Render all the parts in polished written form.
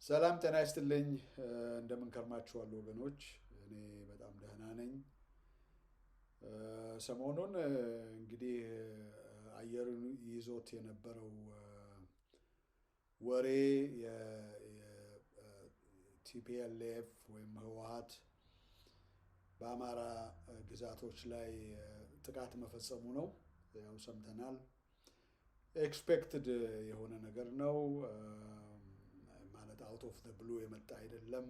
ሰላም ጤና ይስጥልኝ። እንደምን ከርማችኋል ወገኖች? እኔ በጣም ደህና ነኝ። ሰሞኑን እንግዲህ አየሩን ይዞት የነበረው ወሬ የቲፒኤልኤፍ ወይም ህወሓት በአማራ ግዛቶች ላይ ጥቃት መፈጸሙ ነው። ያው ሰምተናል። ኤክስፔክትድ የሆነ ነገር ነው። ማለት አውት ኦፍ ዘ ብሉ የመጣ አይደለም።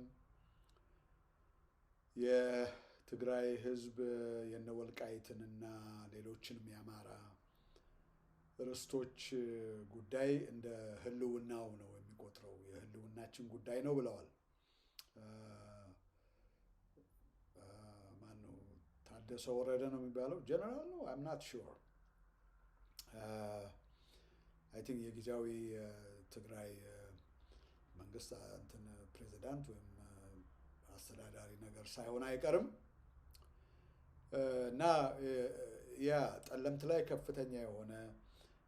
የትግራይ ህዝብ የነወልቃይትንና ሌሎችንም የአማራ ርስቶች ጉዳይ እንደ ህልውናው ነው የሚቆጥረው። የህልውናችን ጉዳይ ነው ብለዋል። ማነው? ታደሰ ወረደ ነው የሚባለው ጀነራል ነው። አም ናት ሹር። አይ ቲንክ የጊዜያዊ ትግራይ መንግስት እንትን ፕሬዚዳንት ወይም አስተዳዳሪ ነገር ሳይሆን አይቀርም። እና ያ ጠለምት ላይ ከፍተኛ የሆነ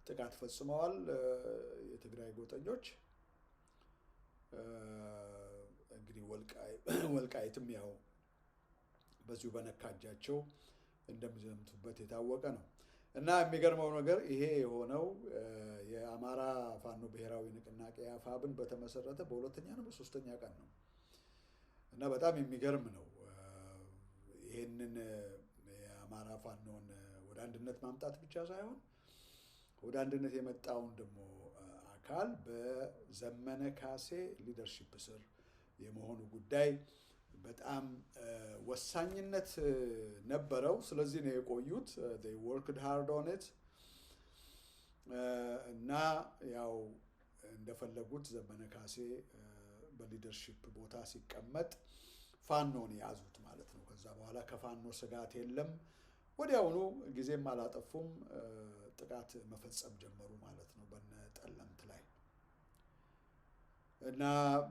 ጥቃት ፈጽመዋል የትግራይ ጎጠኞች። እንግዲህ ወልቃይትም ያው በዚሁ በነካጃቸው እንደሚዘምቱበት የታወቀ ነው። እና የሚገርመው ነገር ይሄ የሆነው የአማራ ፋኖ ብሔራዊ ንቅናቄ አፋብን በተመሰረተ በሁለተኛ ነው በሶስተኛ ቀን ነው። እና በጣም የሚገርም ነው። ይሄንን የአማራ ፋኖን ወደ አንድነት ማምጣት ብቻ ሳይሆን ወደ አንድነት የመጣውን ደግሞ አካል በዘመነ ካሴ ሊደርሺፕ ስር የመሆኑ ጉዳይ በጣም ወሳኝነት ነበረው። ስለዚህ ነው የቆዩት። they worked hard on it እና ያው እንደፈለጉት ዘመነ ካሴ በሊደርሺፕ ቦታ ሲቀመጥ ፋኖን ያዙት ማለት ነው። ከዛ በኋላ ከፋኖ ስጋት የለም። ወዲያውኑ ጊዜም አላጠፉም፣ ጥቃት መፈጸም ጀመሩ ማለት ነው በነ ጠለምት ላይ። እና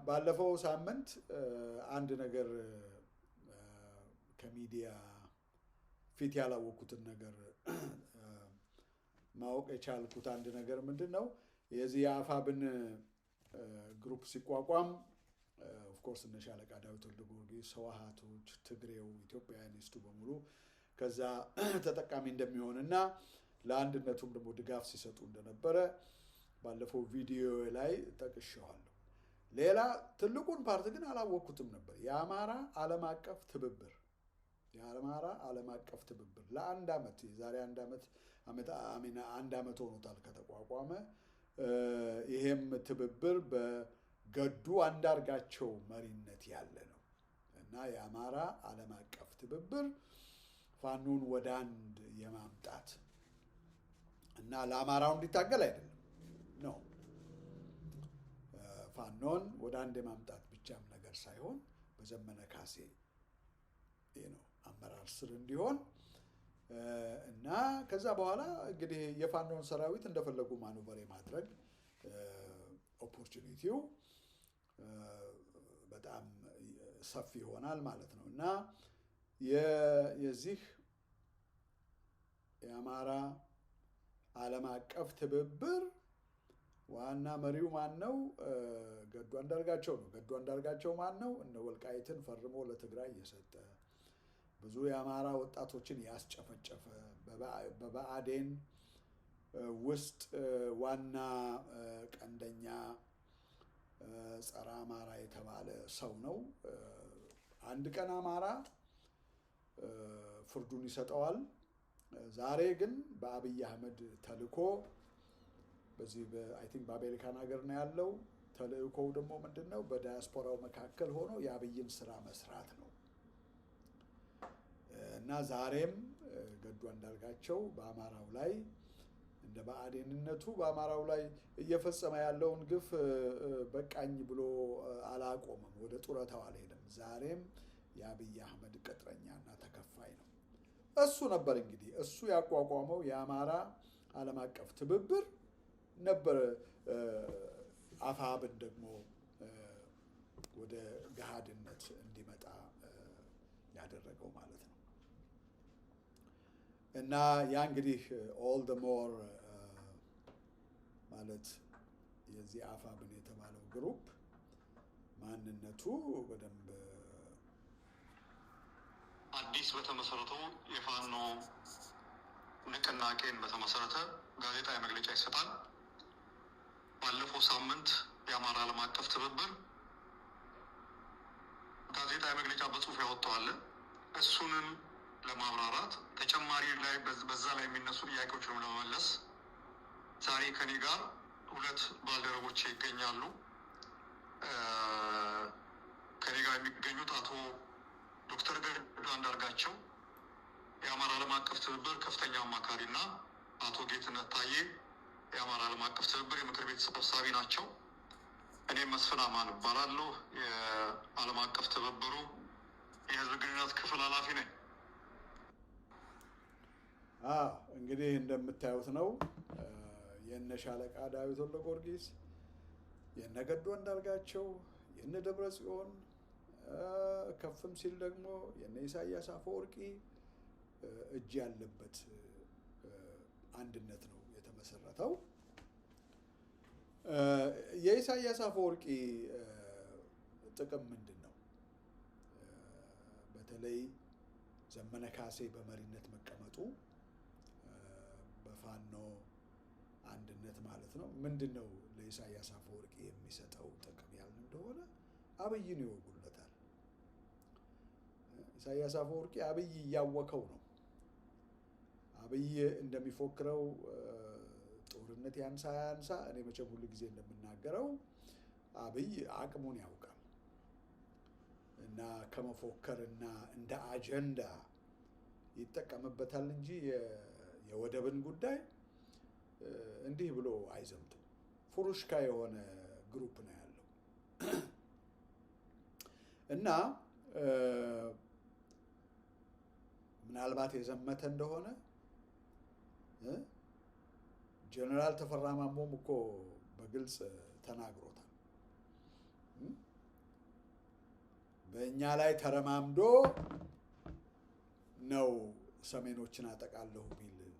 ባለፈው ሳምንት አንድ ነገር ከሚዲያ ፊት ያላወቅኩትን ነገር ማወቅ የቻልኩት አንድ ነገር ምንድን ነው? የዚህ የአፋብን ግሩፕ ሲቋቋም ኦፍኮርስ እነ ሻለቃ ዳዊት ወልደ ጊዮርጊስ፣ ህወሓቶች፣ ትግሬው፣ ኢትዮጵያውያኒስቱ በሙሉ ከዛ ተጠቃሚ እንደሚሆን እና ለአንድነቱም ደግሞ ድጋፍ ሲሰጡ እንደነበረ ባለፈው ቪዲዮ ላይ ጠቅሼዋለሁ። ሌላ ትልቁን ፓርት ግን አላወቅኩትም ነበር። የአማራ ዓለም አቀፍ ትብብር ለአንድ ዓመት የዛሬ አንድ ዓመት ሆኖታል ከተቋቋመ። ይሄም ትብብር በገዱ አንዳርጋቸው መሪነት ያለ ነው እና የአማራ ዓለም አቀፍ ትብብር ፋኖን ወደ አንድ የማምጣት እና ለአማራው እንዲታገል አይደለም ነው። ፋኖን ወደ አንድ የማምጣት ብቻም ነገር ሳይሆን በዘመነ ካሴ ነው አመራር ስር እንዲሆን እና ከዛ በኋላ እንግዲህ የፋኖን ሰራዊት እንደፈለጉ ማኑቨር የማድረግ ኦፖርቹኒቲው በጣም ሰፊ ይሆናል ማለት ነው። እና የዚህ የአማራ ዓለም አቀፍ ትብብር ዋና መሪው ማን ነው? ገዱ አንዳርጋቸው ነው። ገዱ አንዳርጋቸው ማን ነው? እነ ወልቃይትን ፈርሞ ለትግራይ የሰጠ፣ ብዙ የአማራ ወጣቶችን ያስጨፈጨፈ፣ በብአዴን ውስጥ ዋና ቀንደኛ ጸረ አማራ የተባለ ሰው ነው። አንድ ቀን አማራ ፍርዱን ይሰጠዋል። ዛሬ ግን በአብይ አህመድ ተልእኮ በዚህ አይ ቲንክ በአሜሪካን ሀገር ነው ያለው። ተልእኮው ደግሞ ምንድን ነው? በዳያስፖራው መካከል ሆኖ የአብይን ስራ መስራት ነው። እና ዛሬም ገዱ አንዳርጋቸው በአማራው ላይ እንደ ብአዴንነቱ በአማራው ላይ እየፈጸመ ያለውን ግፍ በቃኝ ብሎ አላቆመም፣ ወደ ጡረታው አልሄደም። ዛሬም የአብይ አህመድ ቅጥረኛና ተከፋይ ነው። እሱ ነበር እንግዲህ እሱ ያቋቋመው የአማራ ዓለም አቀፍ ትብብር ነበር አፋብን ደግሞ ወደ ገሃድነት እንዲመጣ ያደረገው ማለት ነው። እና ያ እንግዲህ ኦል ደ ሞር ማለት የዚህ አፋብን የተባለው ግሩፕ ማንነቱ በደንብ አዲስ በተመሰረተው የፋኖ ንቅናቄን በተመሰረተ ጋዜጣዊ መግለጫ ይሰጣል። ባለፈው ሳምንት የአማራ ዓለም አቀፍ ትብብር ጋዜጣዊ መግለጫ በጽሁፍ ያወጣዋል። እሱንም ለማብራራት ተጨማሪ ላይ በዛ ላይ የሚነሱ ጥያቄዎችን ለመመለስ ዛሬ ከኔ ጋር ሁለት ባልደረቦች ይገኛሉ። ከኔ ጋር የሚገኙት አቶ ዶክተር ገዱ አንዳርጋቸው የአማራ ዓለም አቀፍ ትብብር ከፍተኛ አማካሪና አቶ ጌትነት ታዬ የአማራ ዓለም አቀፍ ትብብር የምክር ቤት ሰብሳቢ ናቸው። እኔም መስፍን አማን እባላለሁ። የዓለም አቀፍ ትብብሩ የህዝብ ግንኙነት ክፍል ኃላፊ ነኝ። እንግዲህ እንደምታዩት ነው የነ ሻለቃ ዳዊት ወልደጊዮርጊስ፣ የነ ገዱ አንዳርጋቸው፣ የነ ደብረ ጽዮን ከፍም ሲል ደግሞ የነ ኢሳያስ አፈወርቂ እጅ ያለበት አንድነት ነው የተመሰረተው። የኢሳያስ አፈወርቂ ጥቅም ምንድን ነው? በተለይ ዘመነ ካሴ በመሪነት መቀመጡ በፋኖ አንድነት ማለት ነው። ምንድን ነው ለኢሳያስ አፈወርቂ የሚሰጠው ጥቅም ያልን እንደሆነ አብይን ይወጉለታል። ኢሳያስ አፈወርቂ አብይ እያወከው ነው። አብይ እንደሚፎክረው ጦርነት ያንሳ እኔ መቼም ሁሉ ጊዜ እንደምናገረው አብይ አቅሙን ያውቃል እና ከመፎከርና እንደ አጀንዳ ይጠቀምበታል እንጂ የወደብን ጉዳይ እንዲህ ብሎ አይዘምትም። ፉሩሽካ የሆነ ግሩፕ ነው ያለው እና ምናልባት የዘመተ እንደሆነ ጀነራል ተፈራ ማሞም እኮ በግልጽ ተናግሮታል። በእኛ ላይ ተረማምዶ ነው ሰሜኖችን አጠቃለሁ ቢል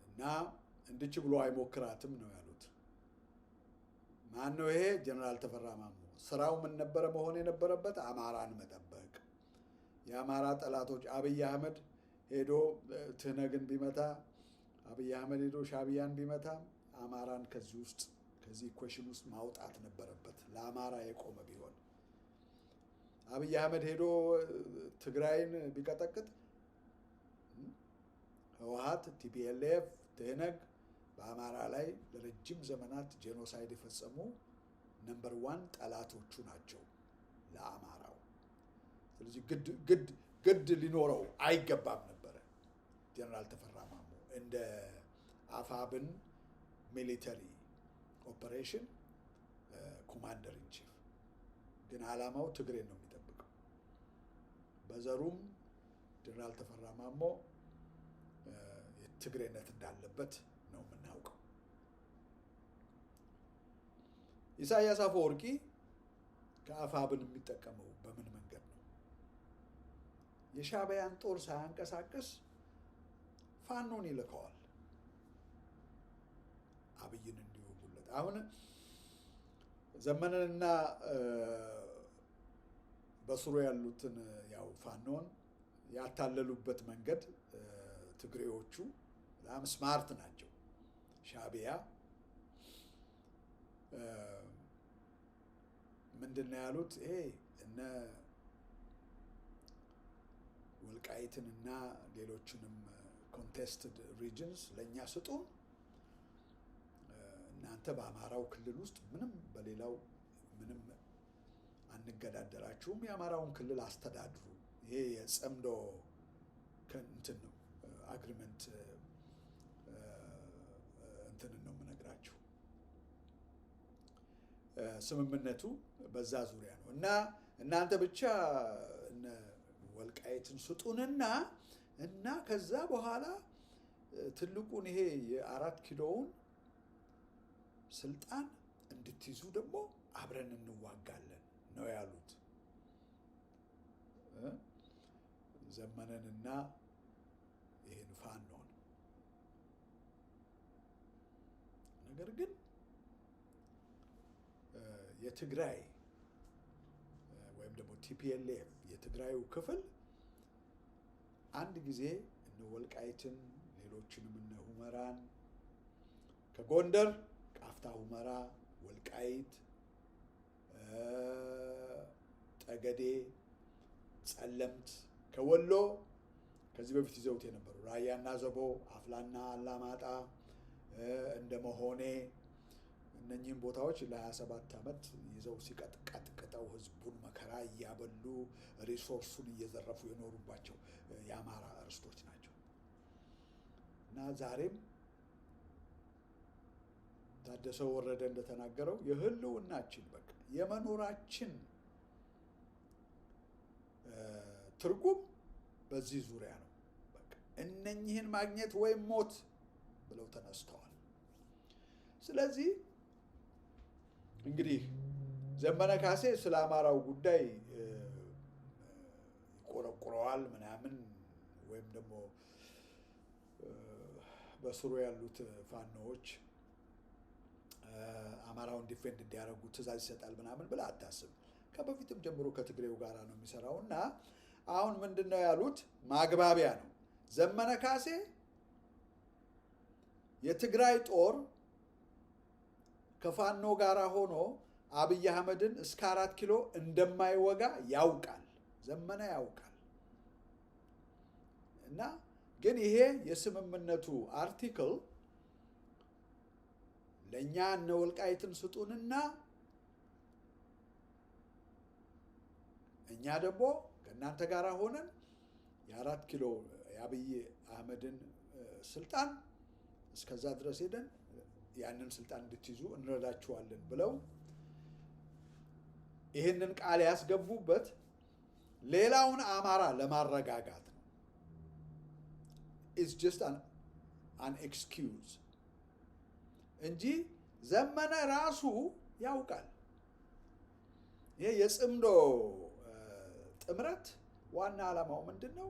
እና እንድች ብሎ አይሞክራትም ነው ያሉት። ማን ነው ይሄ? ጀነራል ተፈራ ማሞ። ስራው ምን ነበረ መሆን የነበረበት? አማራን መጠበቅ። የአማራ ጠላቶች አብይ አህመድ ሄዶ ትህነግን ቢመታ፣ አብይ አህመድ ሄዶ ሻዕቢያን ቢመታ አማራን ከዚህ ኢኩዌሽን ውስጥ ማውጣት ነበረበት። ለአማራ የቆመ ቢሆን አብይ አህመድ ሄዶ ትግራይን ቢቀጠቅጥ ህወሓት፣ ቲፒኤልኤፍ፣ ትህነግ በአማራ ላይ ለረጅም ዘመናት ጄኖሳይድ የፈጸሙ ነምበር 1 ጠላቶቹ ናቸው ለአማራው። ስለዚህ ግድ ሊኖረው አይገባም ነበረ ጀነራል ተፈራ ማሞ እንደ አፋብን ሚሊተሪ ኦፐሬሽን ኮማንደር ኢን ቺፍ። ግን ዓላማው ትግሬን ነው የሚጠብቀው። በዘሩም ጀነራል ተፈራ ማሞ ትግሬነት እንዳለበት ነው የምናውቀው። ኢሳያስ አፈወርቂ ከአፋብን የሚጠቀመው በምን መንገድ ነው? የሻዕቢያን ጦር ሳያንቀሳቅስ ፋኖን ይልከዋል አብይን እንዲወጉለት። አሁን ዘመነንና በስሩ ያሉትን ያው ፋኖን ያታለሉበት መንገድ ትግሬዎቹ በጣም ስማርት ናቸው። ሻዕቢያ ምንድን ነው ያሉት? ይሄ እነ ወልቃይትንና ሌሎችንም ኮንቴስትድ ሪጅንስ ለእኛ ስጡን፣ እናንተ በአማራው ክልል ውስጥ ምንም በሌላው ምንም አንገዳደራችሁም፣ የአማራውን ክልል አስተዳድሩ። ይሄ የጸምዶ እንትን ነው አግሪመንት እንትንን ነው የምነግራችሁ። ስምምነቱ በዛ ዙሪያ ነው እና እናንተ ብቻ ወልቃይትን ስጡንና ከዛ በኋላ ትልቁን ይሄ የ4 ኪሎውን ስልጣን እንድትይዙ ደግሞ አብረን እንዋጋለን ነው ያሉት ዘመነንና ይሄን ፋኖን። ነገር ግን የትግራይ ወይም ደግሞ ቲፒኤልኤፍ የትግራዩ ክፍል አንድ ጊዜ እነ ወልቃይትን ሌሎችንም እነ ሁመራን ከጎንደር ቃፍታ፣ ሁመራ፣ ወልቃይት፣ ጠገዴ፣ ጸለምት ከወሎ ከዚህ በፊት ይዘውት የነበሩ ራያና ዘቦ፣ አፍላና አላማጣ እንደ መሆኔ እነኚህን ቦታዎች ለ27 ዓመት ይዘው ሲቀጥቅጠው ህዝቡን መከራ እያበሉ ሪሶርሱን እየዘረፉ የኖሩባቸው የአማራ ርስቶች ናቸው እና ዛሬም ታደሰ ወረደ እንደተናገረው የህልውናችን በቃ የመኖራችን ትርጉም በዚህ ዙሪያ ነው። በቃ እነኚህን ማግኘት ወይም ሞት ብለው ተነስተዋል። ስለዚህ እንግዲህ ዘመነ ካሴ ስለ አማራው ጉዳይ ይቆረቁረዋል ምናምን ወይም ደግሞ በስሩ ያሉት ፋኖዎች አማራውን ዲፌንድ እንዲያደርጉ ትእዛዝ ይሰጣል ምናምን ብለህ አታስብ። ከበፊትም ጀምሮ ከትግሬው ጋር ነው የሚሰራው እና አሁን ምንድነው ያሉት? ማግባቢያ ነው። ዘመነ ካሴ የትግራይ ጦር ከፋኖ ጋር ሆኖ አብይ አህመድን እስከ 4 ኪሎ እንደማይወጋ ያውቃል። ዘመነ ያውቃል። እና ግን ይሄ የስምምነቱ አርቲክል ለኛ እነ ወልቃይትን ስጡንና እኛ ደግሞ ከእናንተ ጋር ሆነን የ4 ኪሎ የአብይ አህመድን ስልጣን እስከዛ ድረስ ሄደን ያንን ስልጣን እንድትይዙ እንረዳችኋለን ብለው ይህንን ቃል ያስገቡበት ሌላውን አማራ ለማረጋጋት ነው። It's just an excuse እንጂ ዘመነ ራሱ ያውቃል። ይሄ የጽምዶ ጥምረት ዋና ዓላማው ምንድነው?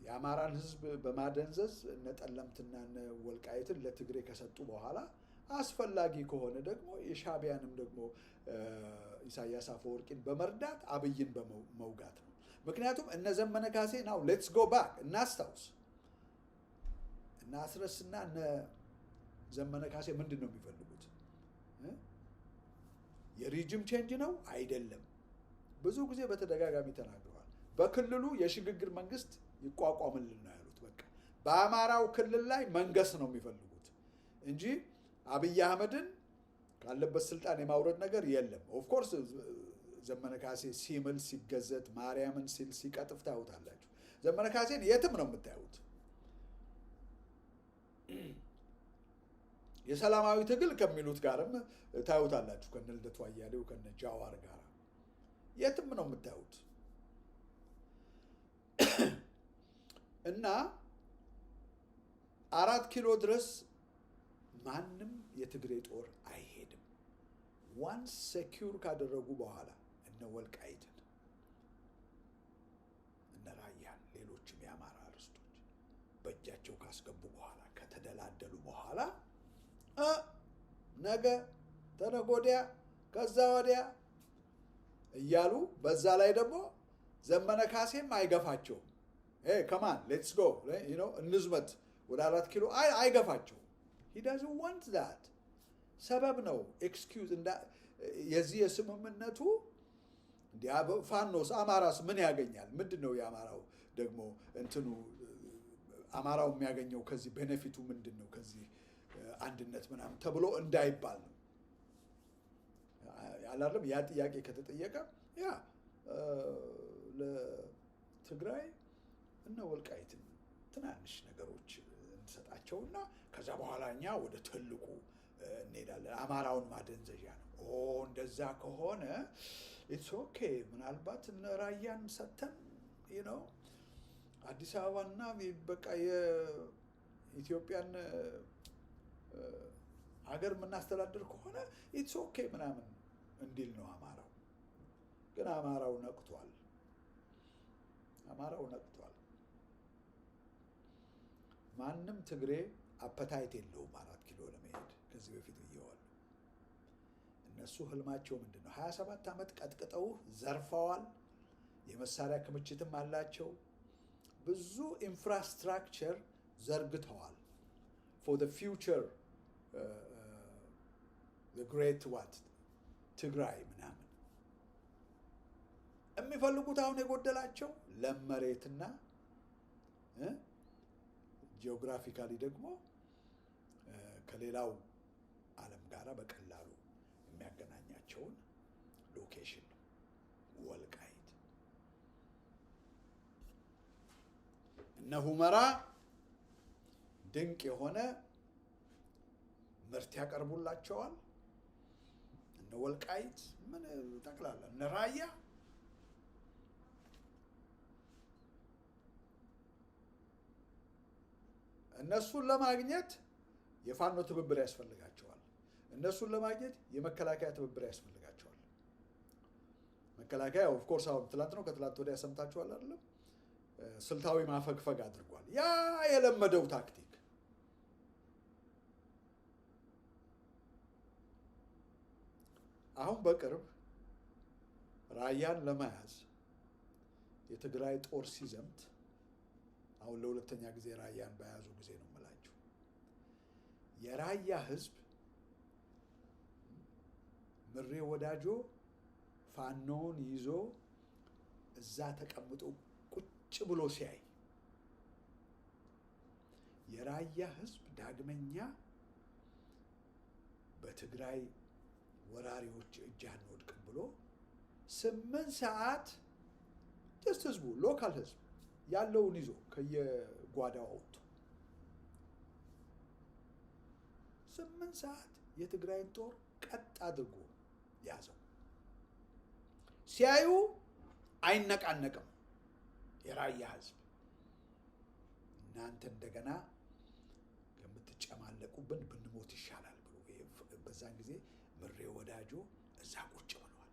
የአማራን ህዝብ በማደንዘዝ እነ ጠለምትና እነ ወልቃይትን ለትግሬ ከሰጡ በኋላ አስፈላጊ ከሆነ ደግሞ የሻዕቢያንም ደግሞ ኢሳያስ አፈወርቂን በመርዳት አብይን በመውጋት ነው። ምክንያቱም እነ ዘመነ ካሴ ናው ሌትስ ጎ ባክ እናስታውስ እና አስረስና እነ ዘመነ ካሴ ምንድን ነው የሚፈልጉት? የሪጅም ቼንጅ ነው አይደለም። ብዙ ጊዜ በተደጋጋሚ ተናግረዋል። በክልሉ የሽግግር መንግስት ይቋቋምልን ነው ያሉት። በቃ በአማራው ክልል ላይ መንገስ ነው የሚፈልጉት እንጂ አብይ አህመድን ካለበት ስልጣን የማውረድ ነገር የለም። ኦፍ ኮርስ ዘመነ ካሴ ሲምል ሲገዘት ማርያምን ሲል ሲቀጥፍ ታዩታላችሁ። ዘመነ ካሴን የትም ነው የምታዩት። የሰላማዊ ትግል ከሚሉት ጋርም ታዩታላችሁ። ከነ ልደቱ አያሌው ከነ ጃዋር ጋር የትም ነው የምታዩት። እና 4 ኪሎ ድረስ ማንም የትግሬ ጦር አይሄድም። ዋንስ ሴኪዩር ካደረጉ በኋላ እነ ወልቃይትን እነ ራያን ሌሎችም የአማራ ርስቶች በእጃቸው ካስገቡ በኋላ ከተደላደሉ በኋላ ነገ ተነገ ወዲያ ከዛ ወዲያ እያሉ በዛ ላይ ደግሞ ዘመነ ካሴም አይገፋቸውም። ከማን ሌትስ ጎ እንዝመት ወደ 4 ኪሎ አይገፋቸውም። he doesn't want that ሰበብ ነው ኤክስኪውዝ የዚህ የስምምነቱ ፋኖስ አማራስ ምን ያገኛል? ምንድነው የአማራው ደግሞ እንትኑ አማራው የሚያገኘው ከዚህ ቤኔፊቱ ምንድነው? ከዚህ አንድነት ምናምን ተብሎ እንዳይባል ነው ያላለም። ያ ጥያቄ ከተጠየቀ ያ ለትግራይ እና ወልቃይትን ትናንሽ ነገሮች እንሰጣቸውና ከዛ በኋላ እኛ ወደ ትልቁ እንሄዳለን። አማራውን ማደንዘዣ ነው። እንደዛ ከሆነ ኢትስ ኦኬ። ምናልባት እነ ራያን ሰተን አዲስ አበባና በቃ የኢትዮጵያን ሀገር የምናስተዳድር ከሆነ ኢትስ ኦኬ ምናምን እንዲል ነው አማራው። ግን አማራው ነቅቷል። ማንም ትግሬ አፐታይት የለውም 4 ኪሎ ለመሄድ። ከዚህ በፊት ብየዋለሁ። እነሱ ህልማቸው ምንድን ነው? 27 ዓመት ቀጥቅጠው ዘርፈዋል። የመሳሪያ ክምችትም አላቸው። ብዙ ኢንፍራስትራክቸር ዘርግተዋል። for the future the great what ትግራይ ምናምን የሚፈልጉት አሁን የጎደላቸው ለም መሬትና ጂኦግራፊካሊ ደግሞ ከሌላው ዓለም ጋር በቀላሉ የሚያገናኛቸውን ሎኬሽን ነው። ወልቃይት እነ ሁመራ ድንቅ የሆነ ምርት ያቀርቡላቸዋል። እነ ወልቃይት ምን ጠቅላላ እነ ራያ እነሱን ለማግኘት የፋኖ ትብብር ያስፈልጋቸዋል። እነሱን ለማግኘት የመከላከያ ትብብር ያስፈልጋቸዋል። መከላከያ ኦፍ ኮርስ አሁን ትላንት ነው ከትላንት ወዲያ ሰምታችኋል አይደለም? ስልታዊ ማፈግፈግ አድርጓል። ያ የለመደው ታክቲክ አሁን በቅርብ ራያን ለመያዝ የትግራይ ጦር ሲዘምት አሁን ለሁለተኛ ጊዜ ራያን በያዙ ጊዜ ነው የምላችሁ። የራያ ህዝብ ምሬ ወዳጆ ፋኖን ይዞ እዛ ተቀምጦ ቁጭ ብሎ ሲያይ የራያ ህዝብ ዳግመኛ በትግራይ ወራሪዎች እጅ አንወድቅም ብሎ 8 ሰዓት ጀስት ህዝቡ ሎካል ህዝብ ያለውን ይዞ ከየጓዳው አውጥቶ 8 ሰዓት የትግራይን ጦር ቀጥ አድርጎ ያዘው። ሲያዩ አይነቃነቅም የራያ ህዝብ። እናንተ እንደገና ከምትጨማለቁብን ብንሞት ይሻላል ብሎ በዛን ጊዜ ምሬ ወዳጆ እዛ ቁጭ ብለዋል።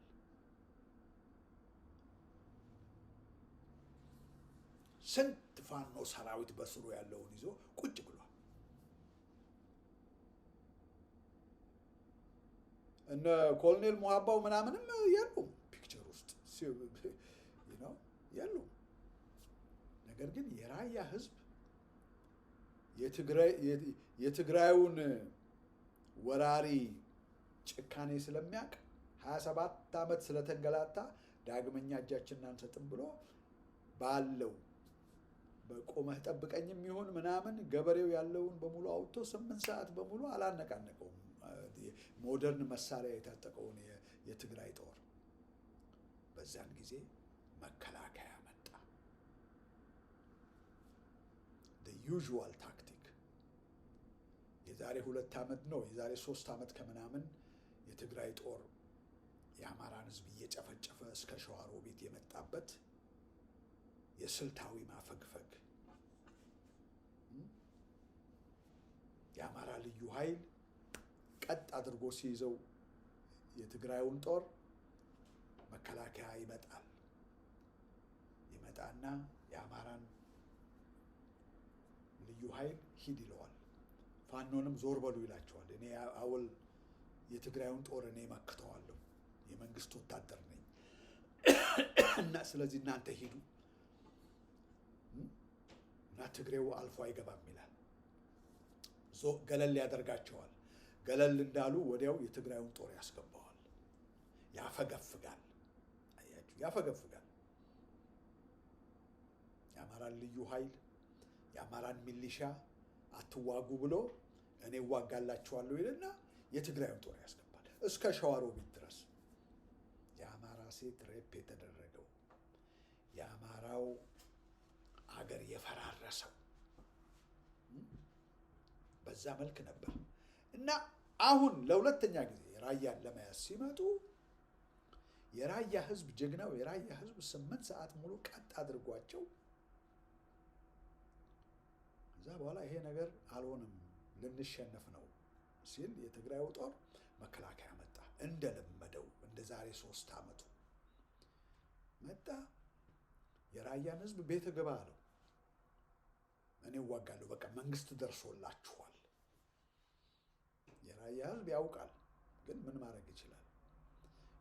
ስንት ፋኖ ሰራዊት በስሩ ያለውን ይዞ ቁጭ ብሏል። እነ ኮሎኔል ሙሃባው ምናምንም የሉም ፒክቸር ውስጥ የሉም። ነገር ግን የራያ ህዝብ የትግራዩን ወራሪ ጭካኔ ስለሚያውቅ 27 ዓመት ስለተንገላታ ዳግመኛ እጃችንን አንሰጥም ብሎ ባለው በቆመህ ጠብቀኝም ይሁን ምናምን ገበሬው ያለውን በሙሉ አውጥቶ 8 ሰዓት በሙሉ አላነቃነቀውም። ሞደርን መሳሪያ የታጠቀውን የትግራይ ጦር በዛን ጊዜ መከላከያ መጣ። the usual ታክቲክ የዛሬ 2 ዓመት ነው የዛሬ 3 ዓመት ከምናምን የትግራይ ጦር የአማራን ህዝብ እየጨፈጨፈ እስከ ሸዋሮቢት የመጣበት የስልታዊ ማፈግፈግ የአማራ ልዩ ኃይል ቀጥ አድርጎ ሲይዘው የትግራዩን ጦር መከላከያ ይመጣና የአማራን ልዩ ኃይል ሂድ ይለዋል። ፋኖንም ዞር በሉ ይላቸዋል። እኔ አወል የትግራዩን ጦር እኔ መክተዋለሁ፣ የመንግስት ወታደር ነኝ እና ስለዚህ እናንተ ሂዱ እና ትግሬው አልፎ አይገባም ይላል። ገለል ያደርጋቸዋል። ገለል እንዳሉ ወዲያው የትግራዩን ጦር ያስገባዋል። ያፈገፍጋል። አያችሁ፣ ያፈገፍጋል። የአማራን ልዩ ኃይል የአማራን ሚሊሻ አትዋጉ ብሎ እኔ እዋጋላችኋለሁ ይልና የትግራዩን ጦር ያስገባል እስከ ሸዋሮቢት ድረስ። የአማራ ሴት ሬፕ የተደረገው የአማራው አገር የፈራረሰው በዛ መልክ ነበር እና አሁን ለሁለተኛ ጊዜ ራያን ለመያዝ ሲመጡ የራያ ህዝብ ጀግናው የራያ ህዝብ 8 ሰዓት ሙሉ ቀጥ አድርጓቸው ከዛ በኋላ ይሄ ነገር አልሆንም ልንሸነፍ ነው ሲል የትግራዩ ጦር መከላከያ መጣ። እንደለመደው እንደ ዛሬ 3 ዓመቱ መጣ። የራያን ህዝብ ቤት ግባ አለው። እኔ እዋጋለሁ፣ በቃ መንግስት ደርሶላችኋል። የራያ ህዝብ ያውቃል፣ ግን ምን ማድረግ ይችላል?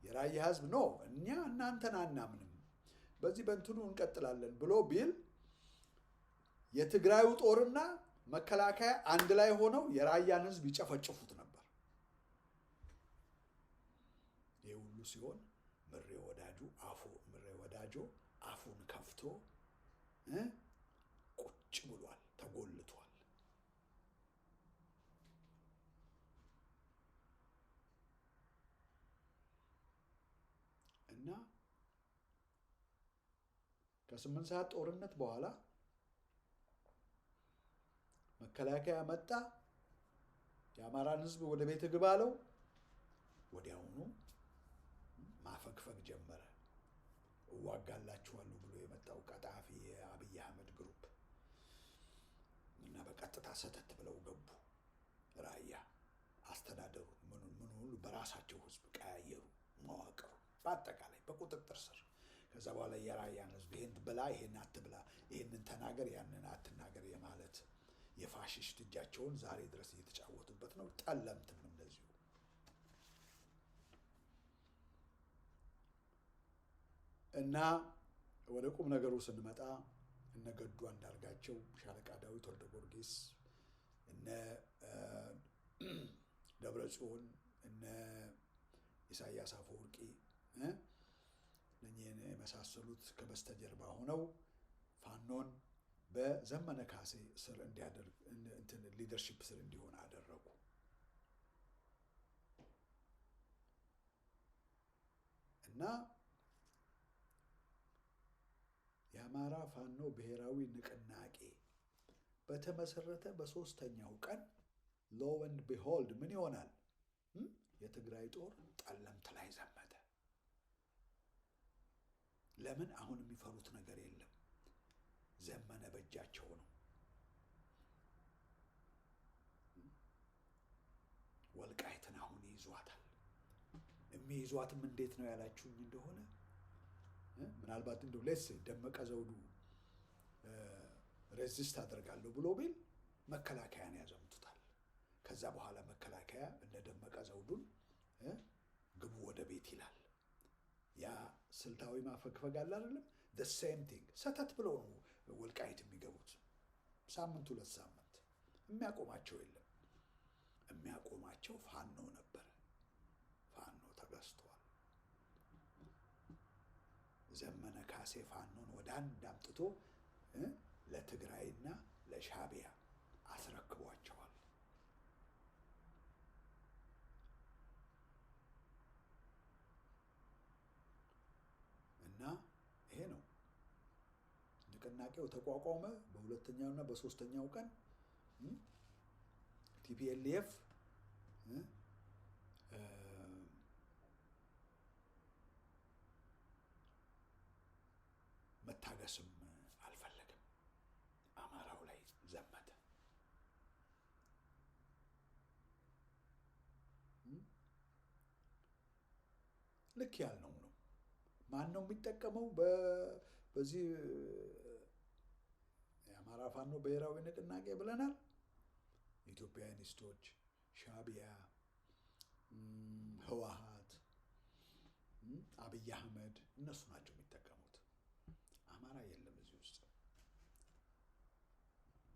የራያ ህዝብ ኖ እኛ እናንተን አናምንም በዚህ በእንትኑ እንቀጥላለን ብሎ ቢል የትግራዩ ጦርና መከላከያ አንድ ላይ ሆነው የራያን ህዝብ ይጨፈጭፉት ነበር። ይህ ሁሉ ሲሆን ምሬ ወዳጆ አፉን ከፍቶ ቁጭ ብሏል፣ ተጎልቷል። እና ከ8 ሰዓት ጦርነት በኋላ መከላከያ መጣ። የአማራን ህዝብ ወደ ቤት ግባ አለው። ወዲያውኑ ማፈግፈግ ጀመረ። እዋጋላችኋለሁ ብሎ የመጣው ቀጣፊ የአብይ አህመድ ግሩፕ እና በቀጥታ ሰተት ብለው ገቡ። ራያ አስተዳደሩ ምን ሁሉ በራሳቸው ህዝብ ቀያየሩ፣ መዋቅሩ በአጠቃላይ በቁጥጥር ስር። ከዛ በኋላ የራያን ህዝብ ይሄን ብላ፣ ይሄን አትብላ፣ ይሄንን ተናገር፣ ያንን አትናገር የማለት የፋሽስት እጃቸውን ዛሬ ድረስ እየተጫወቱበት ነው። ጠለምትም እንደዚሁ። እና ወደ ቁም ነገሩ ስንመጣ እነ ገዱ አንዳርጋቸው፣ ሻለቃ ዳዊት ወልደ ጊዮርጊስ፣ እነ ደብረ ጽዮን፣ እነ ኢሳያስ አፈወርቂ እነኚህን የመሳሰሉት ከበስተጀርባ ሆነው ፋኖን በዘመነ ካሴ ስር እንዲያደርግ ሊደርሺፕ ስር እንዲሆን አደረጉ። እና የአማራ ፋኖ ብሔራዊ ንቅናቄ በተመሰረተ በ3ኛው ቀን ሎ ኤንድ ቢሆልድ ምን ይሆናል? የትግራይ ጦር ጠለምት ላይ ዘመተ። ለምን? አሁን የሚፈሩት ነገር የለም። ዘመነ በእጃቸው ነው። ወልቃይትን አሁን ይዟታል። የሚይዟትም እንዴት ነው ያላችሁኝ እንደሆነ ምናልባት እንደው ለስ ደመቀ ዘውዱ ሬዚስት አደርጋለሁ ብሎ ቢል መከላከያን ያዘምቱታል። ከዛ በኋላ መከላከያ እንደ ደመቀ ዘውዱን ግቡ ወደ ቤት ይላል። ያ ስልታዊ ማፈግፈግ አለ አይደለም? the same thing ሰተት ብለው ነው ወልቃይት የሚገቡት። ሳምንት 2 ሳምንት የሚያቆማቸው የለም። የሚያቆማቸው ፋኖ ነበር። ፋኖ ተገዝቷል። ዘመነ ካሴ ፋኖን ወደ አንድ አምጥቶ ለትግራይና ለሻዕቢያ አስረክቧቸዋል። እና ይሄ ነው ንቅናቄው ተቋቋመ። በ2ኛውና በ3ኛው ቀን ቲፒኤልኤፍ መታገስም አልፈለግም። አማራው ላይ ዘመተ። ልክ ያልነው ነው። ማን ነው የሚጠቀመው? በዚህ የአማራ ፋኖ ብሔራዊ ንቅናቄ ብለናል። ኢትዮጵያኒስቶች፣ ሻዕቢያ፣ ህወሓት፣ አብይ አህመድ እነሱ ናቸው የሚጠቀሙት። አማራ የለም እዚህ ውስጥ።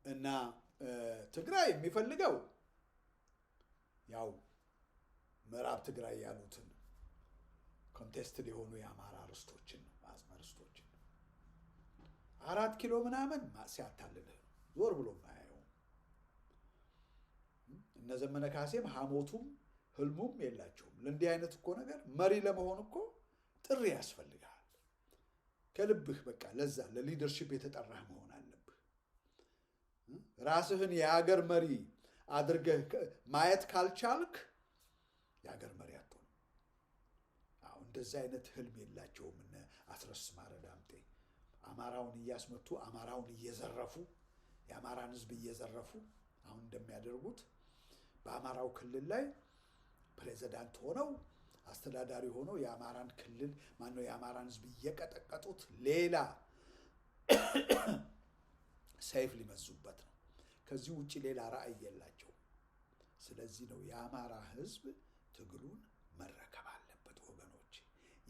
እና ትግራይ የሚፈልገው ያው ምዕራብ ትግራይ ያሉትን ኮንቴስትድ የሆኑ የአማራ ርስቶችን ነው፣ አጽመ ርስቶችን ነው። 4 ኪሎ ምናምን ሲያታልልህ ዞር ብሎ ማያየው። እነ ዘመነ ካሴም ሐሞቱም ህልሙም የላቸውም። ለእንዲህ አይነት እኮ ነገር መሪ ለመሆን እኮ ጥሪ ያስፈልጋል። ከልብህ በቃ ለዛ ለሊደርሺፕ የተጠራህ መሆን አለብህ። ራስህን የሀገር መሪ አድርገህ ማየት ካልቻልክ የሀገር መሪ አትሆንም። እንደዚህ አይነት ህልም የላቸውም እነ አስረስ ማረ ዳምጤ። አማራውን እያስመቱ አማራውን እየዘረፉ የአማራን ህዝብ እየዘረፉ አሁን እንደሚያደርጉት በአማራው ክልል ላይ ፕሬዝዳንት ሆነው አስተዳዳሪ ሆነው የአማራን ክልል ማነው የአማራን ህዝብ እየቀጠቀጡት ሌላ ሰይፍ ሊመዙበት ነው። ከዚህ ውጭ ሌላ ራዕይ የላቸውም። ስለዚህ ነው የአማራ ህዝብ ትግሉን መረከብ አለበት ወገኖች።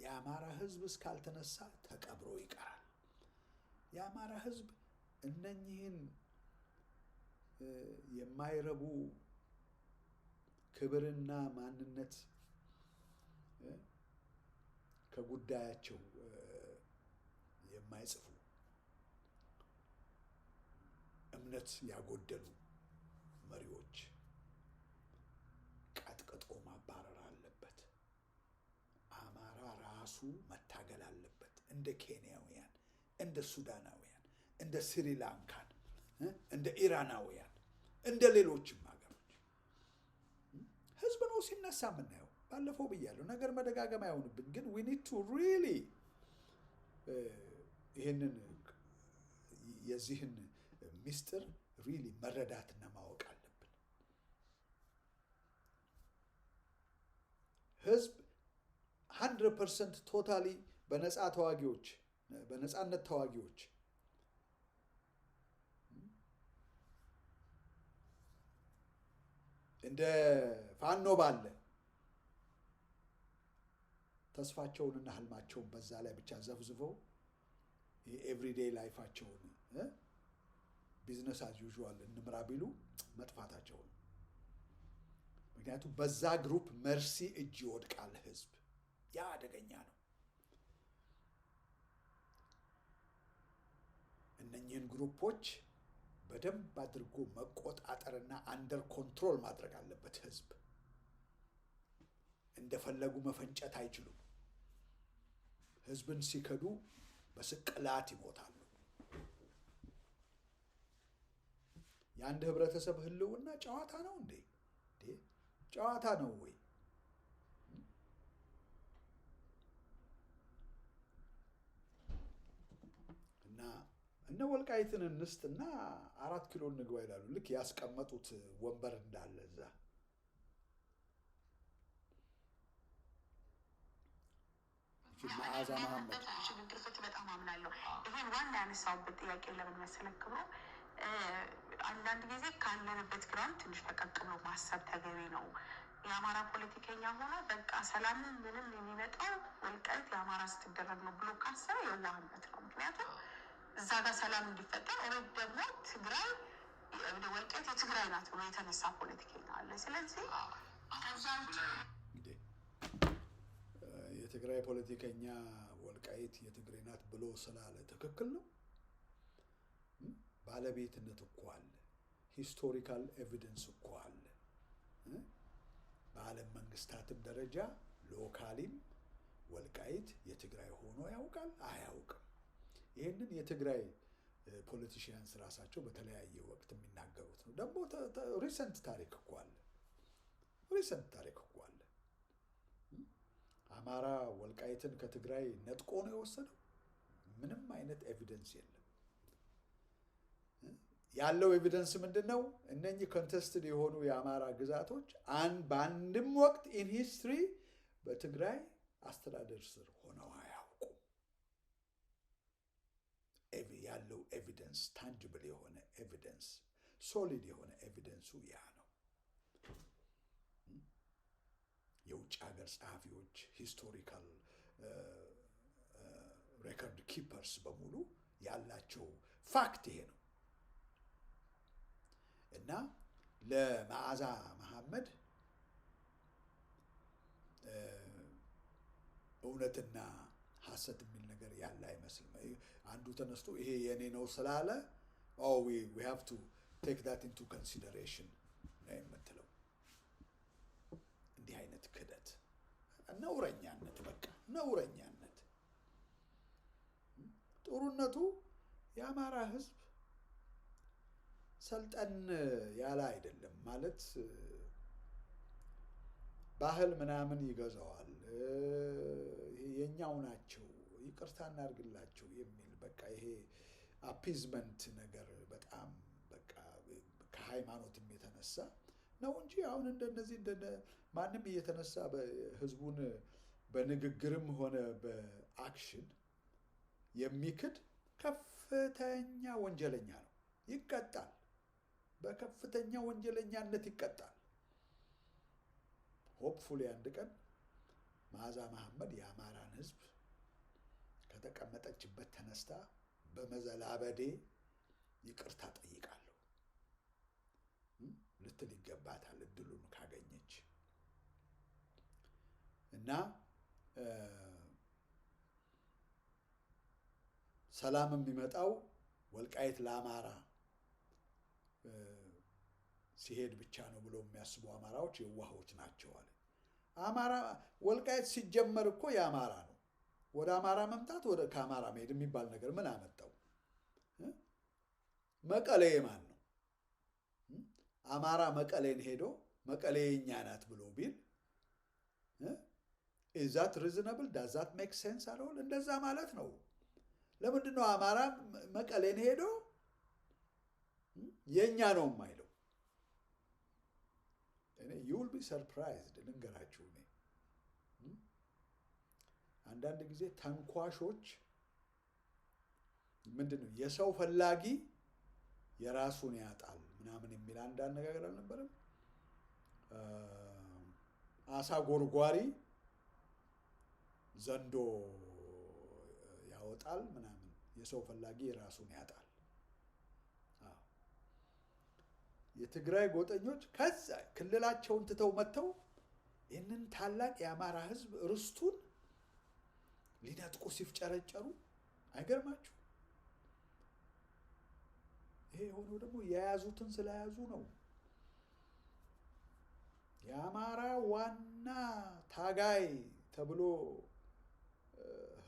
የአማራ ህዝብ እስካልተነሳ ተቀብሮ ይቀራል። የአማራ ህዝብ እነኚህን የማይረቡ ክብርና ማንነት ከጉዳያቸው የማይጽፉ እምነት ያጎደሉ መሪዎች ቀጥቅጦ ማባረር አለበት። አማራ ራሱ መታገል አለበት። እንደ ኬንያውያን፣ እንደ ሱዳናውያን፣ እንደ ስሪላንካን፣ እንደ ኢራናውያን፣ እንደ ሌሎችም ሀገሮች ህዝብ ነው ሲነሳ የምናየው። ባለፈው ብያለሁ፣ ነገር መደጋገም አይሆንብን። ግን we need to really ይህንን የዚህን ሚስጥር ሪሊ መረዳትና ማወቅ አለብን። ህዝብ 100% ቶታሊ በነፃነት ተዋጊዎች እንደ ፋኖ ባለ ተስፋቸውንና ህልማቸውን በዛ ላይ ብቻ ዘፍዝፈው የኤቭሪዴይ ላይፋቸውን ቢዝነስ አዝ ዩዥዋል እንምራ ቢሉ መጥፋታቸው ነው። ምክንያቱም በዛ ግሩፕ መርሲ እጅ ይወድቃል ህዝብ። ያ አደገኛ ነው። እነኚህን ግሩፖች በደንብ አድርጎ መቆጣጠርና አንደር ኮንትሮል ማድረግ አለበት ህዝብ። እንደፈለጉ መፈንጨት አይችሉም። ህዝብን ሲከዱ በስቅላት ይሞታሉ። የአንድ ህብረተሰብ ህልውና ጨዋታ ነው እንዴ? ጨዋታ ነው ወይ? እና እነ ወልቃይትን እንስትና 4 ኪሎ እንግባ ይላሉ። ልክ ያስቀመጡት ወንበር እንዳለ እዛ መዓዛ መሐመድ ሽግግር ፍትህ በጣም አምናለሁ። ይሄን ዋና ያነሳውበት ጥያቄ ለምን መሰለህ ክብሮ፣ አንዳንድ ጊዜ ካለንበት ግራውንድ ትንሽ ፈቀቅ ብሎ ማሰብ ተገቢ ነው። የአማራ ፖለቲከኛ ሆኖ በቃ ሰላም ምንም የሚመጣው ወልቃይት የአማራ ስትደረግ ነው ብሎ ካሰበ የዋህነት ነው። ምክንያቱም እዛ ጋር ሰላም እንዲፈጠር ኦሬድ ደግሞ ትግራይ ወልቃይት የትግራይ ናት ብሎ የተነሳ ፖለቲከኛ አለ። ስለዚህ የትግራይ ፖለቲከኛ ወልቃይት የትግራይ ናት ብሎ ስላለ ትክክል ነው። ባለቤትነት እኮ አለ። ሂስቶሪካል ኤቪደንስ እኮ አለ። በዓለም መንግስታትም ደረጃ ሎካሊም ወልቃይት የትግራይ ሆኖ ያውቃል አያውቅም? ይህንን የትግራይ ፖለቲሽያንስ ራሳቸው በተለያየ ወቅት የሚናገሩት ነው። ደግሞ ሪሰንት ታሪክ እኮ አለ። አማራ ወልቃይትን ከትግራይ ነጥቆ ነው የወሰደው? ምንም አይነት ኤቪደንስ የለም። ያለው ኤቪደንስ ምንድን ነው? እነኚህ ኮንቴስትድ የሆኑ የአማራ ግዛቶች በአንድም ወቅት ኢን ሂስትሪ በትግራይ አስተዳደር ስር ሆነው አያውቁም። ያለው ኤቪደንስ ታንጅብል የሆነ ኤቪደንስ፣ ሶሊድ የሆነ ኤቪደንሱ ያ ነው። የውጭ ሀገር ጸሐፊዎች፣ ሂስቶሪካል ሬኮርድ ኪፐርስ በሙሉ ያላቸው ፋክት ይሄ ነው። እና ለመዓዛ መሐመድ እውነትና ሐሰት የሚል ነገር ያለ አይመስልም። አንዱ ተነስቶ ይሄ የኔ ነው ስላለ we have to take that into consideration ነው የምትለው። እንዲህ አይነት ክደት፣ ነውረኛነት፣ በቃ ነውረኛነት። ጥሩነቱ የአማራ ህዝብ ሰልጠን ያለ አይደለም ማለት ባህል ምናምን ይገዛዋል። የኛው ናቸው ይቅርታ እናድርግላቸው የሚል በቃ ይሄ አፒዝመንት ነገር በጣም በቃ ከሃይማኖትም የተነሳ ነው እንጂ አሁን እንደነዚህ ማንም እየተነሳ ህዝቡን በንግግርም ሆነ በአክሽን የሚክድ ከፍተኛ ወንጀለኛ ነው፣ ይቀጣል። በከፍተኛ ወንጀለኛነት ይቀጣል። ሆፕፉሊ አንድ ቀን መዓዛ መሐመድ የአማራን ህዝብ ከተቀመጠችበት ተነስታ በመዘላበዴ ይቅርታ ጠይቃለሁ ልትል ይገባታል እድሉን ካገኘች። እና ሰላም የሚመጣው ወልቃይት ለአማራ ሲሄድ ብቻ ነው ብለው የሚያስቡ አማራዎች የዋሆች ናቸው አለ። አማራ ወልቃይት ሲጀመር እኮ የአማራ ነው። ወደ አማራ መምጣት ወደ ከአማራ መሄድ የሚባል ነገር ምን አመጣው? መቀሌ የማን ነው? አማራ መቀሌን ሄዶ መቀሌ የኛ ናት ብሎ ቢል is that reasonable? does that make sense at all? እንደዛ ማለት ነው። ለምንድን ነው አማራ መቀሌን ሄዶ የኛ ነው የማይለው? you will be surprised ልንገራችሁ። አንዳንድ ጊዜ ተንኳሾች ምንድነው የሰው ፈላጊ የራሱን ያጣል ምናምን የሚል አንድ አነጋገር አልነበረም? አሳ ጎርጓሪ ዘንዶ ያወጣል ምናምን፣ የሰው ፈላጊ የራሱን ያጣል። የትግራይ ጎጠኞች ከዛ ክልላቸውን ትተው መጥተው ይህንን ታላቅ የአማራ ህዝብ ርስቱን ሊነጥቁ ሲፍጨረጨሩ አይገርማችሁ? ይሄ የሆነው ደግሞ የያዙትን ስለያዙ ነው። የአማራ ዋና ታጋይ ተብሎ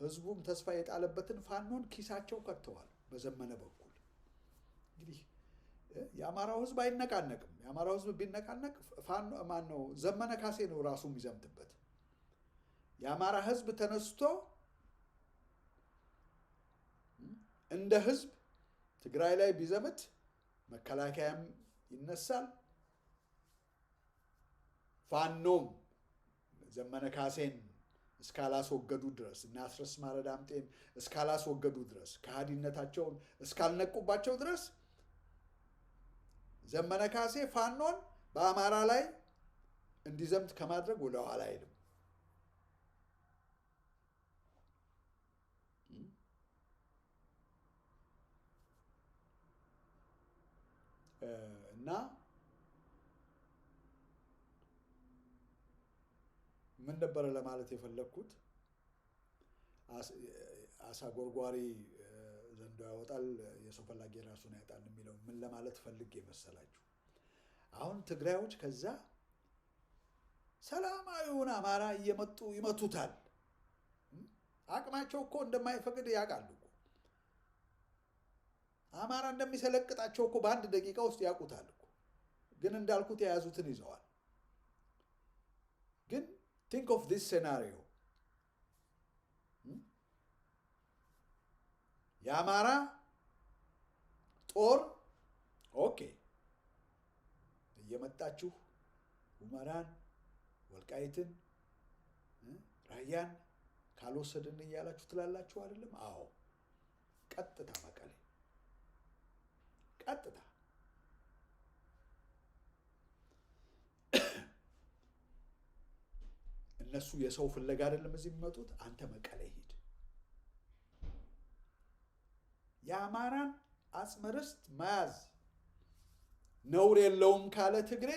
ህዝቡም ተስፋ የጣለበትን ፋኖን ኪሳቸው ከተዋል በዘመነ በኩል። እንግዲህ የአማራው ህዝብ አይነቃነቅም። የአማራው ህዝብ ቢነቃነቅ ፋኖ ማነው ዘመነ ካሴ ነው ራሱ የሚዘምትበት። የአማራ ህዝብ ተነስቶ እንደ ህዝብ ትግራይ ላይ ቢዘምት መከላከያም ይነሳል፣ ፋኖም ዘመነ ካሴን እስካላስወገዱ ድረስ እና አስረስ ማረ ዳምጤን እስካላስወገዱ ድረስ ከሃዲነታቸውን እስካልነቁባቸው ድረስ ዘመነ ካሴ ፋኖን በአማራ ላይ እንዲዘምት ከማድረግ ወደ ኋላ አይልም። እና ምን ነበረ ለማለት የፈለኩት? አሳ ጎርጓሪ ዘንዶ ያወጣል የሰው ፈላጊ ራሱን ያጣል የሚለው ምን ለማለት ፈልጌ መሰላችሁ? አሁን ትግራዮች ከዛ ሰላማዊውን አማራ እየመጡ ይመቱታል። አቅማቸው እኮ እንደማይፈቅድ ያውቃሉ። አማራ እንደሚሰለቅጣቸው እኮ በአንድ ደቂቃ ውስጥ ያውቁታል እኮ። ግን እንዳልኩት የያዙትን ይዘዋል። ግን think of this scenario የአማራ ጦር ኦኬ እየመጣችሁ ሁመራን፣ ወልቃይትን፣ ራያን ካልወሰድን እያላችሁ ትላላችሁ አይደለም? አዎ፣ ቀጥታ መቀሌ፣ ቀጥታ እነሱ የሰው ፍለጋ አይደለም እዚህ የሚመጡት። አንተ መቀሌ ሂድ። የአማራን አጽመ ርስት መያዝ ነውር የለውም ካለ ትግሬ፣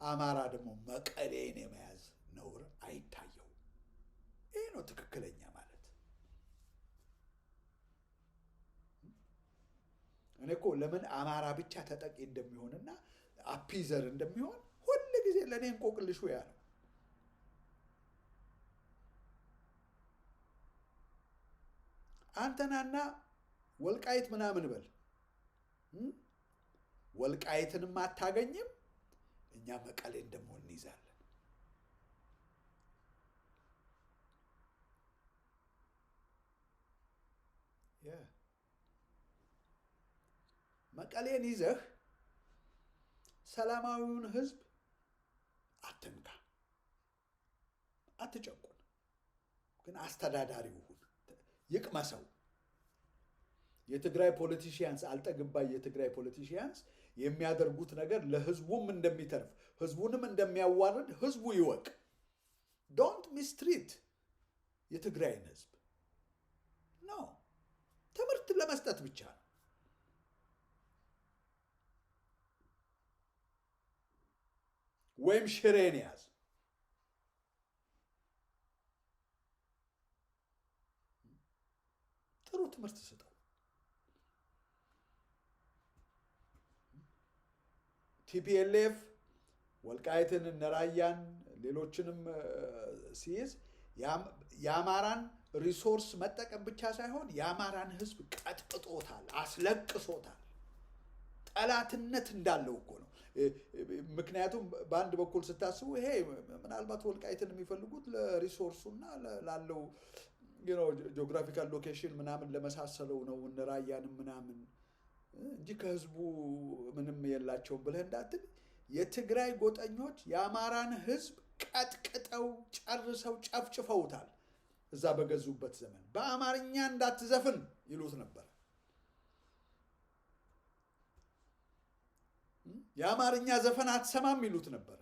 አማራ ደግሞ መቀሌን የመያዝ ነውር አይታየው። ይሄ ነው ትክክለኛ ማለት። እኔ እኮ ለምን አማራ ብቻ ተጠቂ እንደሚሆንና አፒዘር እንደሚሆን ሁል ጊዜ ለእኔ እንቆቅልሹ ያ ነው። አንተናና ወልቃይት ምናምን በል፣ ወልቃይትንም አታገኝም፣ እኛ መቀሌን ደግሞ እንይዛለን። መቀሌን ይዘህ ሰላማዊውን ህዝብ አትንካ፣ አትጨቁን፣ ግን አስተዳዳሪው ሁን፣ ይቅመሰው። የትግራይ ፖለቲሽያንስ አልጠግባይ የትግራይ ፖለቲሽያንስ የሚያደርጉት ነገር ለህዝቡም እንደሚተርፍ ህዝቡንም እንደሚያዋርድ ህዝቡ ይወቅ። ዶንት ሚስትሪት የትግራይን ህዝብ ነው። ትምህርት ለመስጠት ብቻ ነው። ወይም ሽሬን ያዝ። ጥሩ ትምህርት ስጠው። ቲፒኤልኤፍ ወልቃይትን፣ እነራያን፣ ሌሎችንም ሲይዝ የአማራን ሪሶርስ መጠቀም ብቻ ሳይሆን የአማራን ህዝብ ቀጥቅጦታል፣ አስለቅሶታል። ጠላትነት እንዳለው እኮ ነው። ምክንያቱም በአንድ በኩል ስታስቡ ይሄ ምናልባት ወልቃይትን የሚፈልጉት ለሪሶርሱና ላለው ጂኦግራፊካል ሎኬሽን ምናምን ለመሳሰለው ነው፣ እነራያንም ምናምን እንጂ ከህዝቡ ምንም የላቸውም ብለህ እንዳትል። የትግራይ ጎጠኞች የአማራን ህዝብ ቀጥቅጠው ጨርሰው ጨፍጭፈውታል። እዛ በገዙበት ዘመን በአማርኛ እንዳትዘፍን ይሉት ነበር። የአማርኛ ዘፈን አትሰማም ይሉት ነበር።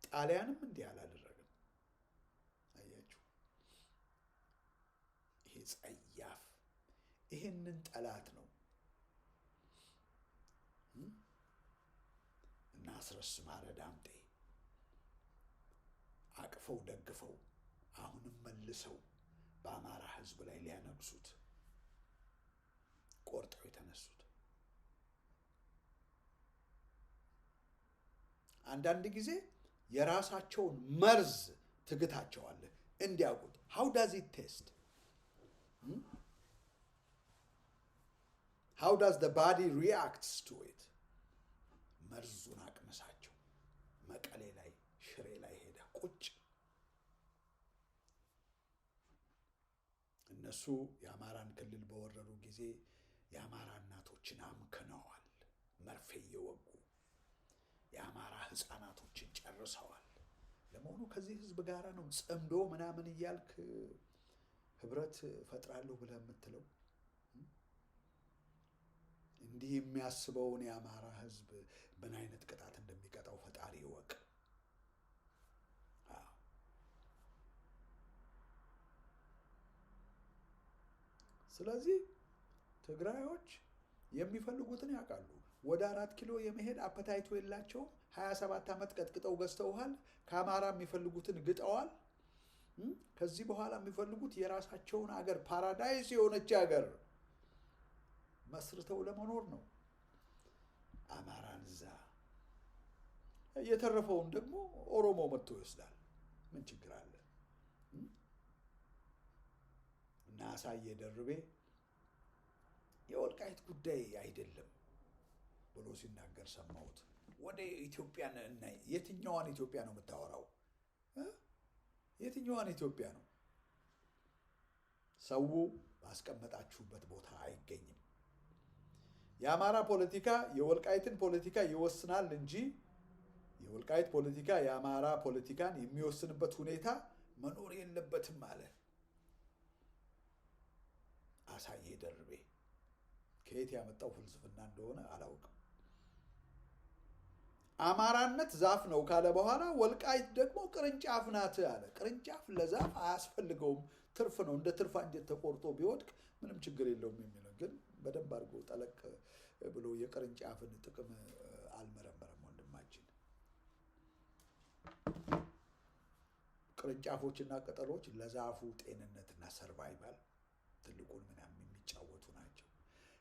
ጣሊያንም እንዲህ አላደረግም። አያችሁ፣ ይሄ ጸያፍ፣ ይሄንን ጠላት ነው እና አስረስ ማረ ዳምጤ አቅፈው ደግፈው አሁንም መልሰው በአማራ ህዝብ ላይ ሊያነግሱት ቆርጠው የተነሱት። አንዳንድ ጊዜ የራሳቸውን መርዝ ትግታቸዋለህ እንዲያውቁት። how does it taste? how does the body reacts to it? መርዙን አቅምሳቸው መቀሌ ላይ ሽሬ ላይ ሄዳ ቁጭ። እነሱ የአማራን ክልል በወረሩ ጊዜ የአማራ እናቶችን አምክነዋል፣ መርፌ እየወጉ የአማራ ህፃናቶችን ጨርሰዋል። ለመሆኑ ከዚህ ህዝብ ጋር ነው ጽምዶ ምናምን እያልክ ህብረት ፈጥራለሁ ብለህ የምትለው? እንዲህ የሚያስበውን የአማራ ህዝብ ምን አይነት ቅጣት እንደሚቀጣው ፈጣሪ ይወቅ። ስለዚህ ትግራዮች የሚፈልጉትን ያውቃሉ። ወደ 4 ኪሎ የመሄድ አፐታይቱ የላቸውም። 27 ዓመት ቀጥቅጠው ገዝተውሃል። ከአማራ የሚፈልጉትን ግጠዋል። ከዚህ በኋላ የሚፈልጉት የራሳቸውን አገር ፓራዳይስ የሆነች ሀገር መስርተው ለመኖር ነው። አማራን እዛ የተረፈውን ደግሞ ኦሮሞ መጥቶ ይወስዳል። ምን ችግር አለ? እና አሳየ ደርቤ የወልቃይት ጉዳይ አይደለም ብሎ ሲናገር ሰማሁት። ወደ ኢትዮጵያን እናይ። የትኛዋን ኢትዮጵያ ነው የምታወራው? የትኛዋን ኢትዮጵያ ነው? ሰው ባስቀመጣችሁበት ቦታ አይገኝም። የአማራ ፖለቲካ የወልቃይትን ፖለቲካ ይወስናል እንጂ የወልቃይት ፖለቲካ የአማራ ፖለቲካን የሚወስንበት ሁኔታ መኖር የለበትም አለ አሳየ ደርቤ። ከየት ያመጣው ፍልስፍና እንደሆነ አላውቅም። አማራነት ዛፍ ነው ካለ በኋላ ወልቃይት ደግሞ ቅርንጫፍ ናት አለ። ቅርንጫፍ ለዛፍ አያስፈልገውም፣ ትርፍ ነው። እንደ ትርፍ አንጀት ተቆርጦ ቢወድቅ ምንም ችግር የለውም የሚለው ግን በደንብ አድርጎ ጠለቅ ብሎ የቅርንጫፍን ጥቅም አልመረመረም ወንድማችን። ቅርንጫፎችና ቅጠሎች ለዛፉ ጤንነትና ሰርቫይቫል ትልቁን ምናምን የሚጫወቱ ናቸው።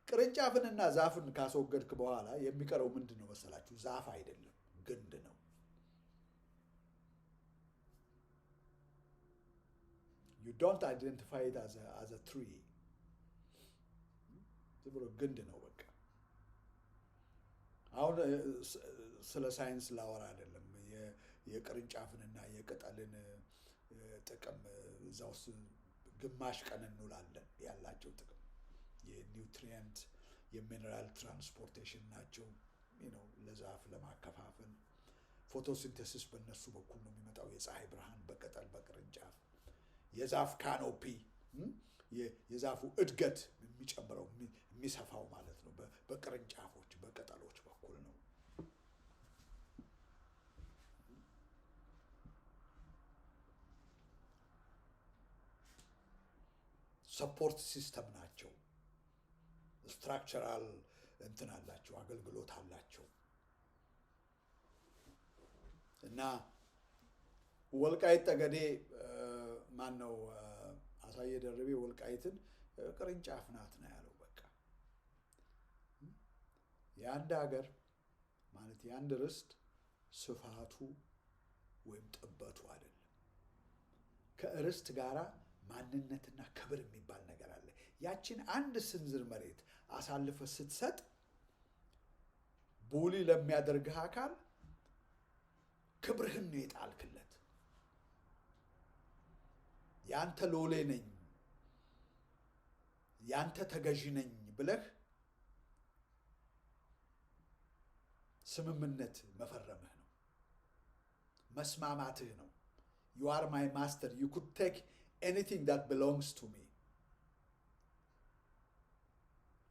ቅርንጫፍንና ዛፍን ካስወገድክ በኋላ የሚቀረው ምንድን ነው መሰላችሁ? ዛፍ አይደለም፣ ግንድ ነው። you don't identify it as a tree። ዝም ብሎ ግንድ ነው በቃ። አሁን ስለ ሳይንስ ላወራ አይደለም። የቅርንጫፍንና የቅጠልን ጥቅም እዛ ውስጥ ግማሽ ቀን እንውላለን። ያላቸው ጥቅም የኒውትሪየንት የሚነራል ትራንስፖርቴሽን ናቸው። ለዛፍ ለማከፋፈል ፎቶሲንተሲስ በእነሱ በኩል ነው የሚመጣው። የፀሐይ ብርሃን በቅጠል በቅርንጫፍ የዛፍ ካኖፒ የዛፉ እድገት የሚጨምረው የሚሰፋው ማለት ነው በቅርንጫፎች በቅጠሎች በኩል ነው። ሰፖርት ሲስተም ናቸው። ስትራክቸራል እንትን አላቸው፣ አገልግሎት አላቸው። እና ወልቃይት ጠገዴ ማን ነው አሳየ ደርቤ ወልቃይትን ቅርንጫፍ ናት ነው ያለው። በቃ የአንድ ሀገር ማለት የአንድ ርስት ስፋቱ ወይም ጥበቱ አይደለም። ከርስት ጋራ ማንነትና ክብር የሚባል ነገር አለ። ያችን አንድ ስንዝር መሬት አሳልፈ ስትሰጥ ቡሊ ለሚያደርግህ አካል ክብርህን ነው የጣልክለት። ያንተ ሎሌ ነኝ፣ ያንተ ተገዢ ነኝ ብለህ ስምምነት መፈረምህ ነው፣ መስማማትህ ነው። you are my master, you could take anything that belongs to me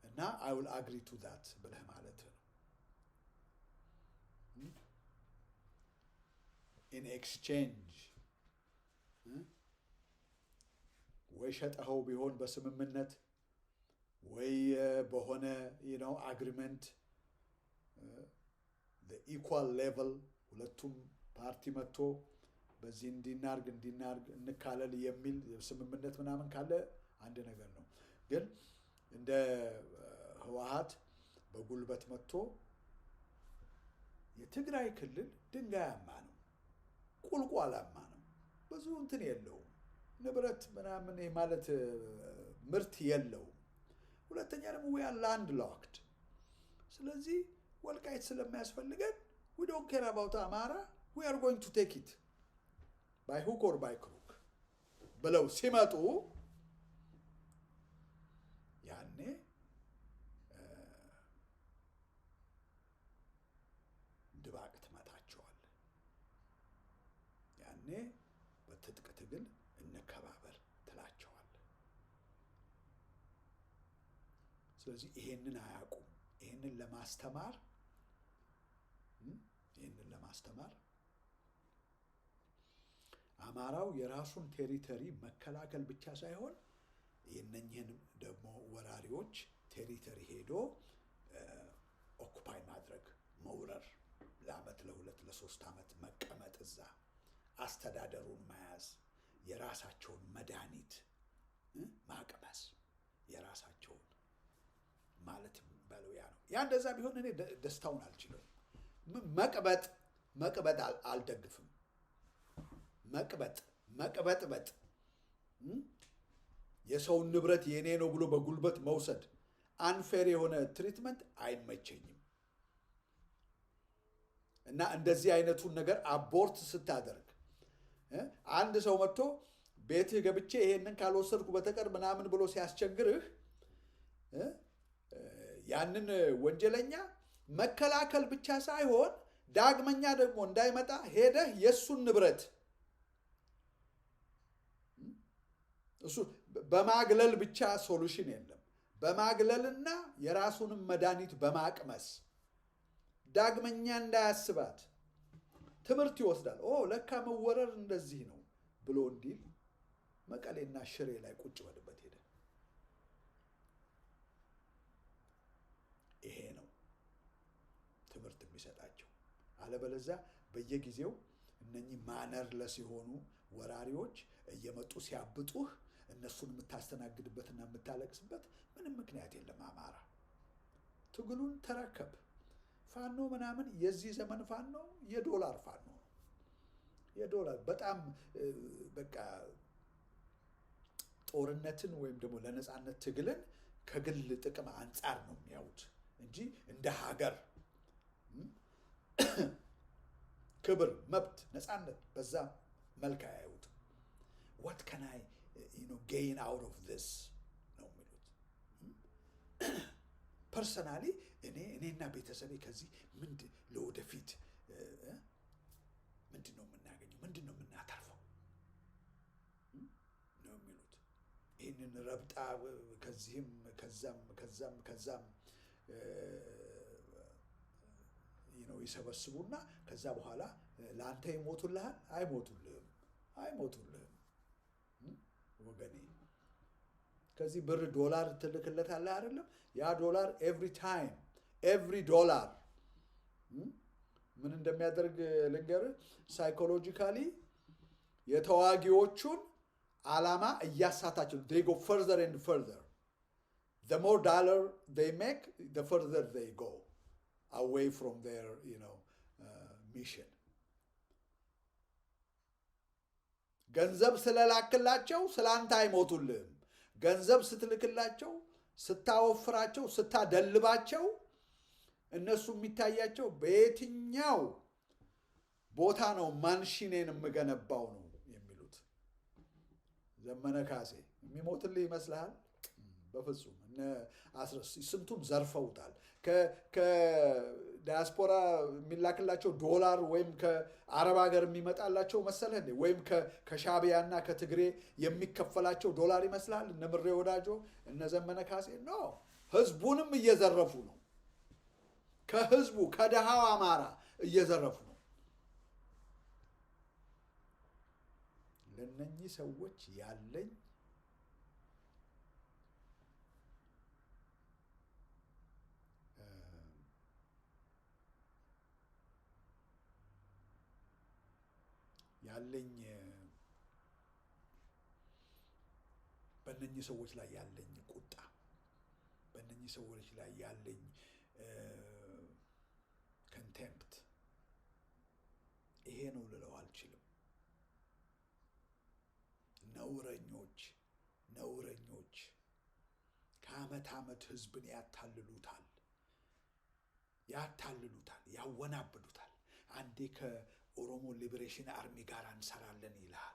እና I will agree to that ብለህ ማለት ነው። in exchange ወይ ሸጠኸው ቢሆን በስምምነት ወይ በሆነ አግሪመንት the equal level ሁለቱም ፓርቲ መጥቶ በዚህ እንዲናርግ እንካለል የሚል ስምምነት ምናምን ካለ አንድ ነገር ነው። ግን እንደ ህወሓት በጉልበት መጥቶ የትግራይ ክልል ድንጋያማ ነው፣ ቁልቋላማ ነው፣ ብዙ እንትን የለውም፣ ንብረት ምናምን ማለት ምርት የለውም። ሁለተኛ ደግሞ we are landlocked። ስለዚህ ወልቃይት ስለማያስፈልገን we don't care about አማራ, we are going to take it by hook or by crook ብለው ሲመጡ ያኔ ድባቅ ትመታቸዋል። ያኔ በትጥቅ ትግል እንከባበር ትላቸዋል። ስለዚህ ይሄንን አያውቁም። ይሄንን ለማስተማር አማራው የራሱን ቴሪተሪ መከላከል ብቻ ሳይሆን የነኝህን ደግሞ ወራሪዎች ቴሪተሪ ሄዶ ኦኩፓይ ማድረግ፣ መውረር፣ ለአመት ለሁለት ለሶስት ዓመት መቀመጥ፣ እዛ አስተዳደሩን መያዝ፣ የራሳቸውን መድኃኒት ማቅመስ፣ የራሳቸውን ማለት በለው ያ ነው። ያ እንደዛ ቢሆን እኔ ደስታውን አልችልም። መቅበጥ አልደግፍም። መቅበጥበጥ የሰውን ንብረት የኔ ነው ብሎ በጉልበት መውሰድ፣ አንፌር የሆነ ትሪትመንት አይመቸኝም። እና እንደዚህ አይነቱን ነገር አቦርት ስታደርግ አንድ ሰው መጥቶ ቤትህ ገብቼ ይሄንን ካልወሰድኩ በተቀር ምናምን ብሎ ሲያስቸግርህ ያንን ወንጀለኛ መከላከል ብቻ ሳይሆን ዳግመኛ ደግሞ እንዳይመጣ ሄደህ የሱን ንብረት እሱ በማግለል ብቻ ሶሉሽን የለም። በማግለልና የራሱንም መድኃኒት በማቅመስ ዳግመኛ እንዳያስባት ትምህርት ይወስዳል። ለካ መወረር እንደዚህ ነው ብሎ እንዲል መቀሌና ሽሬ ላይ ቁጭ በልበት ሄደ። ይሄ ነው ትምህርት የሚሰጣቸው። አለበለዚያ በየጊዜው እነኚህ ማነርለስ የሆኑ ወራሪዎች እየመጡ ሲያብጡህ እነሱን የምታስተናግድበትና የምታለቅስበት ምንም ምክንያት የለም። አማራ ትግሉን ተረከብ። ፋኖ ምናምን የዚህ ዘመን ፋኖ የዶላር ፋኖ ነው። የዶላር በጣም በቃ ጦርነትን ወይም ደግሞ ለነፃነት ትግልን ከግል ጥቅም አንጻር ነው የሚያዩት እንጂ እንደ ሀገር ክብር፣ መብት፣ ነፃነት በዛ መልክ አያዩትም። what can I gain out of this ነው የሚሉት። ፐርሰናሊ እኔና ቤተሰቤ ከዚህ ለወደፊት ምንድን ነው የምናገኘው፣ ምንድን ነው የምናተርፈው ነው የሚሉት። ይህንን ረብጣ ከዚህም ከዛም ይሰበስቡና ከዛ በኋላ ለአንተ ይሞቱልሃል። አይሞቱልህም ወገኔ። ከዚህ ብር ዶላር ትልክለታለህ አይደለም? ያ ዶላር ኤቭሪ ዶላር ምን እንደሚያደርግ ልንገርህ። ሳይኮሎጂካሊ የተዋጊዎቹን ዓላማ እያሳታቸው they go further and further. The more dollar they make, the further they go away from their, mission. ገንዘብ ስለላክላቸው ስላንተ አይሞቱልህም። ገንዘብ ስትልክላቸው፣ ስታወፍራቸው፣ ስታደልባቸው እነሱ የሚታያቸው በየትኛው ቦታ ነው ማንሽኔን የምገነባው ነው የሚሉት። ዘመነ ካሴ የሚሞትልህ ይመስልሃል? በፍጹም። ስንቱን ዘርፈውታል። ከዳያስፖራ የሚላክላቸው ዶላር ወይም ከአረብ ሀገር የሚመጣላቸው መሰለህ እንዴ? ወይም ከሻዕቢያና ከትግሬ የሚከፈላቸው ዶላር ይመስላል? እነ ምሬ ወዳጆ እነ ዘመነ ካሴ ኖ፣ ህዝቡንም እየዘረፉ ነው። ከህዝቡ ከደሃው አማራ እየዘረፉ ነው። ለነኚህ ሰዎች ያለኝ በእነኚህ ሰዎች ላይ ያለኝ ቁጣ፣ በእነኚህ ሰዎች ላይ ያለኝ ኮንቴምፕት ይሄ ነው ልለው አልችልም። ነውረኞች ከዓመት ዓመት ህዝብን ያታልሉታል፣ ያወናብዱታል። አንዴ ከኦሮሞ ሊበሬሽን አርሚ ጋር እንሰራለን ይልሃል።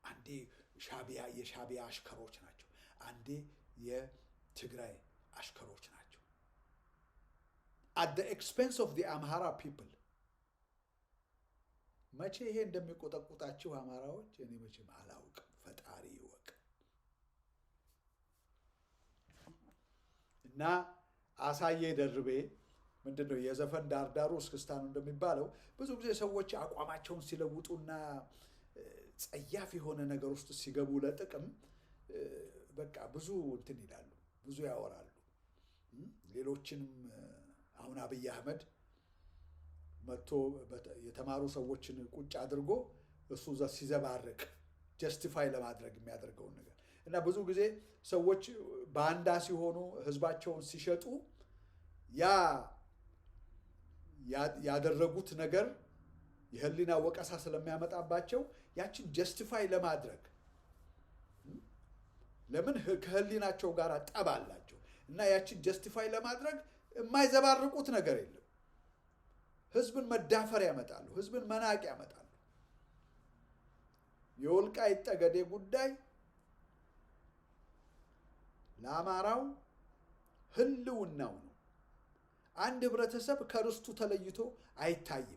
አንዴ የሻዕቢያ አሽከሮች ናቸው፣ አንዴ የትግራይ አሽከሮች ናቸው። at the expense of the Amhara people. መቼ ይሄ እንደሚቆጠቁጣችሁ አማራዎች እኔ መቼም አላውቅም፣ ፈጣሪ ይወቅ። እና አሳየ ደርቤ ምንድነው የዘፈን ዳርዳሩ እስክስታኑ እንደሚባለው ብዙ ጊዜ ሰዎች አቋማቸውን ሲለውጡና ጸያፍ የሆነ ነገር ውስጥ ሲገቡ ለጥቅም በቃ ብዙ እንትን ይላሉ፣ ብዙ ያወራሉ። ሌሎችንም አሁን አብይ አህመድ መጥቶ የተማሩ ሰዎችን ቁጭ አድርጎ እሱ ሲዘባርቅ ጀስቲፋይ ለማድረግ የሚያደርገውን ነገር እና ብዙ ጊዜ ሰዎች ባንዳ ሲሆኑ ህዝባቸውን ሲሸጡ ያደረጉት ነገር የህሊና ወቀሳ ስለሚያመጣባቸው ያችን ጀስቲፋይ ለማድረግ ለምን ከህሊናቸው ጋር ጠብ አላቸው እና ያችን ጀስቲፋይ ለማድረግ የማይዘባርቁት ነገር የለም። ህዝብን መዳፈር ያመጣሉ፣ ህዝብን መናቅ ያመጣሉ። የወልቃይት ጠገዴ ጉዳይ ለአማራው ህልውናው ነው። አንድ ህብረተሰብ ከርስቱ ተለይቶ አይታይም።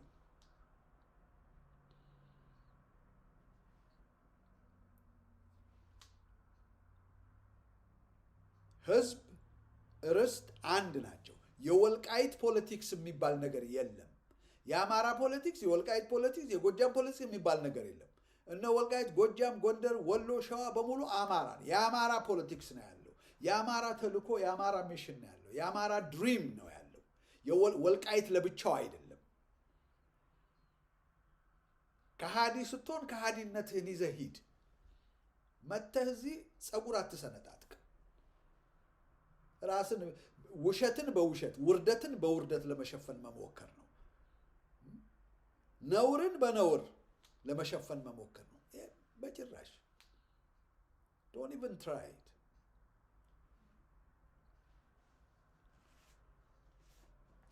ህዝብ ርስት አንድ ናቸው። የወልቃይት ፖለቲክስ የሚባል ነገር የለም። የአማራ ፖለቲክስ፣ የወልቃይት ፖለቲክስ፣ የጎጃም ፖለቲክስ የሚባል ነገር የለም። እነ ወልቃይት፣ ጎጃም፣ ጎንደር፣ ወሎ፣ ሸዋ በሙሉ አማራ ነው። የአማራ ፖለቲክስ ነው ያለው። የአማራ ተልእኮ፣ የአማራ ሚሽን ነው ያለው። የአማራ ድሪም ነው ያለው። ወልቃይት ለብቻው አይደለም። ከሃዲ ስትሆን ከሃዲነትህን ይዘህ ሂድ። መተህ እዚህ ፀጉር አትሰነጣጥቅ። ራስን ውሸትን በውሸት ውርደትን በውርደት ለመሸፈን መሞከር ነው። ነውርን በነውር ለመሸፈን መሞከር ነው። በጭራሽ don't even try it።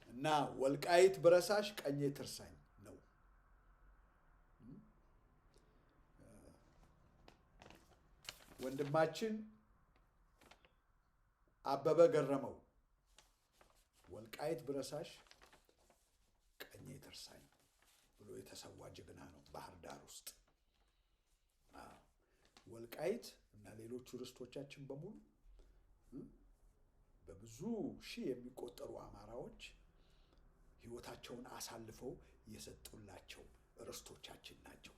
እና ወልቃይት ብረሳሽ ቀኜ ትርሳኝ ነው። ወንድማችን አበበ ገረመው ወልቃይት ብረሳሽ ቀኜ ትርሳኝ ብሎ የተሰዋ ጀግና ነው። ባህር ዳር ውስጥ ወልቃይት እና ሌሎቹ ርስቶቻችን በሙሉ በብዙ ሺህ የሚቆጠሩ አማራዎች ህይወታቸውን አሳልፈው የሰጡላቸው ርስቶቻችን ናቸው።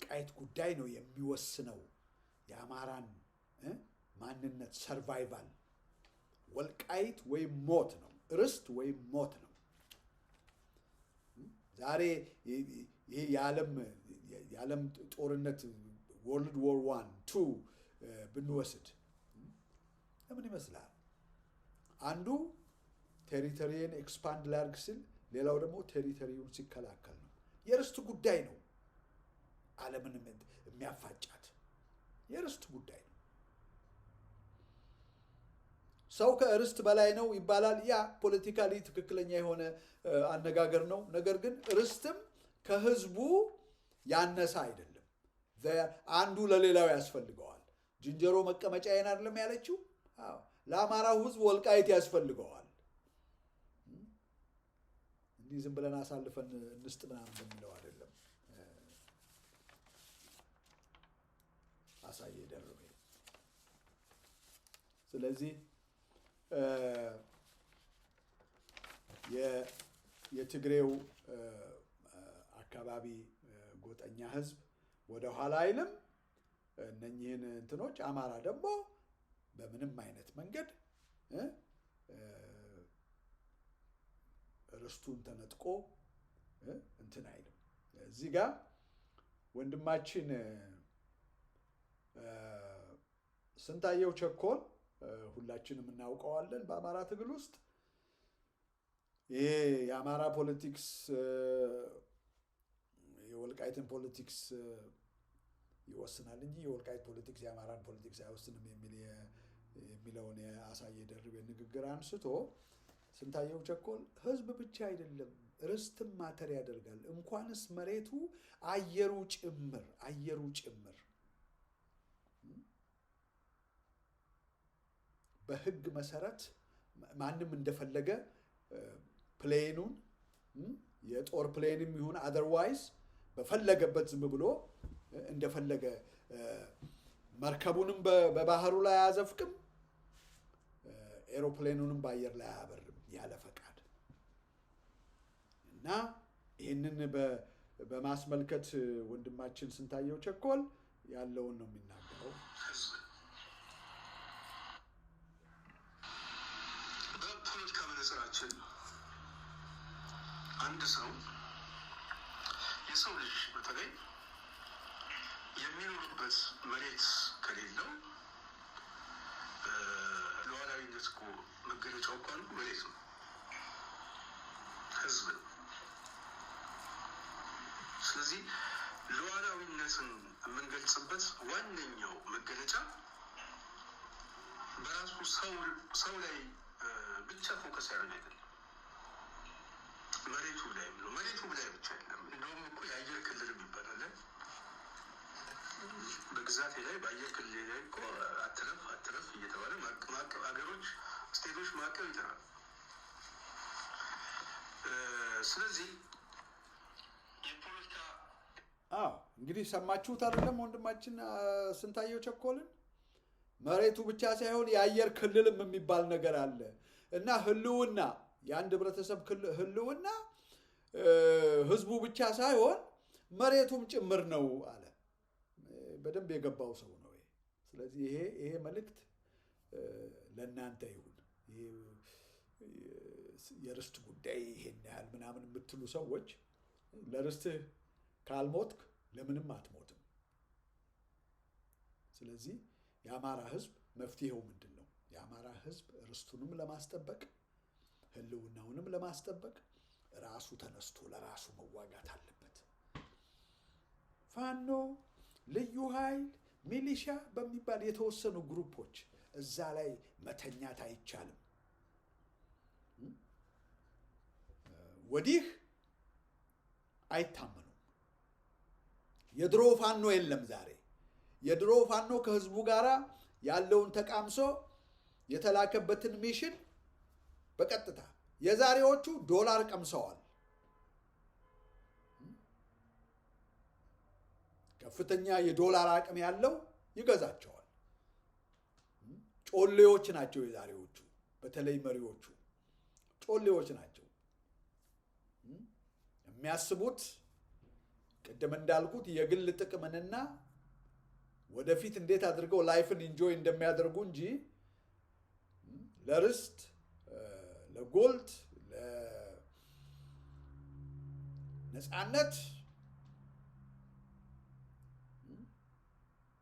የወልቃይት ጉዳይ ነው የሚወስነው የአማራን ማንነት ሰርቫይቫል። ወልቃይት ወይም ሞት ነው፣ ርስት ወይም ሞት ነው። ዛሬ ይሄ የዓለም ጦርነት ወርልድ ዎር 1 2 ብንወስድ ለምን ይመስላል? አንዱ ቴሪቶሪን ኤክስፓንድ ላርግ ሲል፣ ሌላው ደግሞ ቴሪቶሪውን ሲከላከል ነው። የርስት ጉዳይ ነው ዓለምን የሚያፋጫት፣ የርስት ጉዳይ ነው። ሰው ከርስት በላይ ነው ይባላል። ያ ፖለቲካሊ ትክክለኛ የሆነ አነጋገር ነው። ነገር ግን ርስትም ከህዝቡ ያነሰ አይደለም። አንዱ ለሌላው ያስፈልገዋል። ዝንጀሮ መቀመጫዬን አይደለም ያለችው? ለአማራው ህዝብ ወልቃይት ያስፈልገዋል። እንዲህ ዝም ብለን አሳልፈን እንስጥ ምናምን እንደሚለው አይደለም። አሳየ ደርቤ። ስለዚህ የትግሬው አካባቢ ጎጠኛ ህዝብ ወደ ኋላ አይልም። እነኚህን እንትኖች አማራ ደግሞ በምንም አይነት መንገድ ርስቱን ተነጥቆ እንትን አይልም። እዚህ ጋር ወንድማችን ስንታየው ቸኮል ሁላችንም እናውቀዋለን። በአማራ ትግል ውስጥ ይሄ የአማራ ፖለቲክስ የወልቃይትን ፖለቲክስ ይወስናል እንጂ የወልቃይት ፖለቲክስ የአማራን ፖለቲክስ አይወስንም የሚለውን የአሳየ ደርቤ ንግግር አንስቶ ስንታየው ቸኮል ህዝብ ብቻ አይደለም ርስትም ማተር ያደርጋል፣ እንኳንስ መሬቱ አየሩ ጭምር በህግ መሰረት ማንም እንደፈለገ ፕሌኑን የጦር ፕሌንም ይሁን አዘርዋይዝ በፈለገበት ዝም ብሎ እንደፈለገ መርከቡንም በባህሩ ላይ አያዘፍቅም፣ ኤሮፕሌኑንም በአየር ላይ አያበርም ያለ ፈቃድ። እና ይህንን በማስመልከት ወንድማችን ስንታየው ቸኮል ያለውን ነው የሚናገረው። በፖለቲካ መነጽራችን አንድ ሰው የሰው ልጅ በተለይ የሚኖርበት መሬት ከሌለው ሉዓላዊነት እኮ መገለጫው እንኳን መሬት ነው፣ ህዝብ ነው። ስለዚህ ሉዓላዊነትን የምንገልጽበት ዋነኛው መገለጫ በራሱ ሰው ላይ ብቻ ፎከስ ያደረገ አይደለም፣ መሬቱ ላይ ነው። መሬቱ ላይ ብቻ አይደለም። እንደውም እኮ የአየር ክልል ይባላል። በግዛቴ ላይ በአየር ክልል ላይ እኮ አትረፍ እየተባለ ማዕቀብ ሀገሮች ስቴቶች ማዕቀብ ይጠራል። ስለዚህ የፖለቲካ እንግዲህ ሰማችሁት አይደለም? ወንድማችን ስንታየው ቸኮልን መሬቱ ብቻ ሳይሆን የአየር ክልልም የሚባል ነገር አለ እና ህልውና የአንድ ህብረተሰብ ህልውና ህዝቡ ብቻ ሳይሆን መሬቱም ጭምር ነው አለ። በደንብ የገባው ሰው ነው። ስለዚህ ይሄ መልእክት ለእናንተ ይሁን። የርስት ጉዳይ ይሄን ያህል ምናምን የምትሉ ሰዎች ለርስትህ ካልሞትክ ለምንም አትሞትም። ስለዚህ የአማራ ህዝብ መፍትሄው ምንድን ነው? የአማራ ህዝብ ርስቱንም ለማስጠበቅ ህልውናውንም ለማስጠበቅ ራሱ ተነስቶ ለራሱ መዋጋት አለበት። ፋኖ፣ ልዩ ኃይል፣ ሚሊሻ በሚባል የተወሰኑ ግሩፖች እዛ ላይ መተኛት አይቻልም። ወዲህ አይታመኑም። የድሮ ፋኖ የለም ዛሬ። የድሮ ፋኖ ከህዝቡ ጋር ያለውን ተቃምሶ የተላከበትን ሚሽን በቀጥታ የዛሬዎቹ ዶላር ቀምሰዋል። ከፍተኛ የዶላር አቅም ያለው ይገዛቸዋል። ጮሌዎች ናቸው የዛሬዎቹ፣ በተለይ መሪዎቹ ጮሌዎች ናቸው። የሚያስቡት ቅድም እንዳልኩት የግል ጥቅምንና ወደፊት እንዴት አድርገው ላይፍን ኢንጆይ እንደሚያደርጉ እንጂ ለርስት፣ ለጎልድ፣ ለነፃነት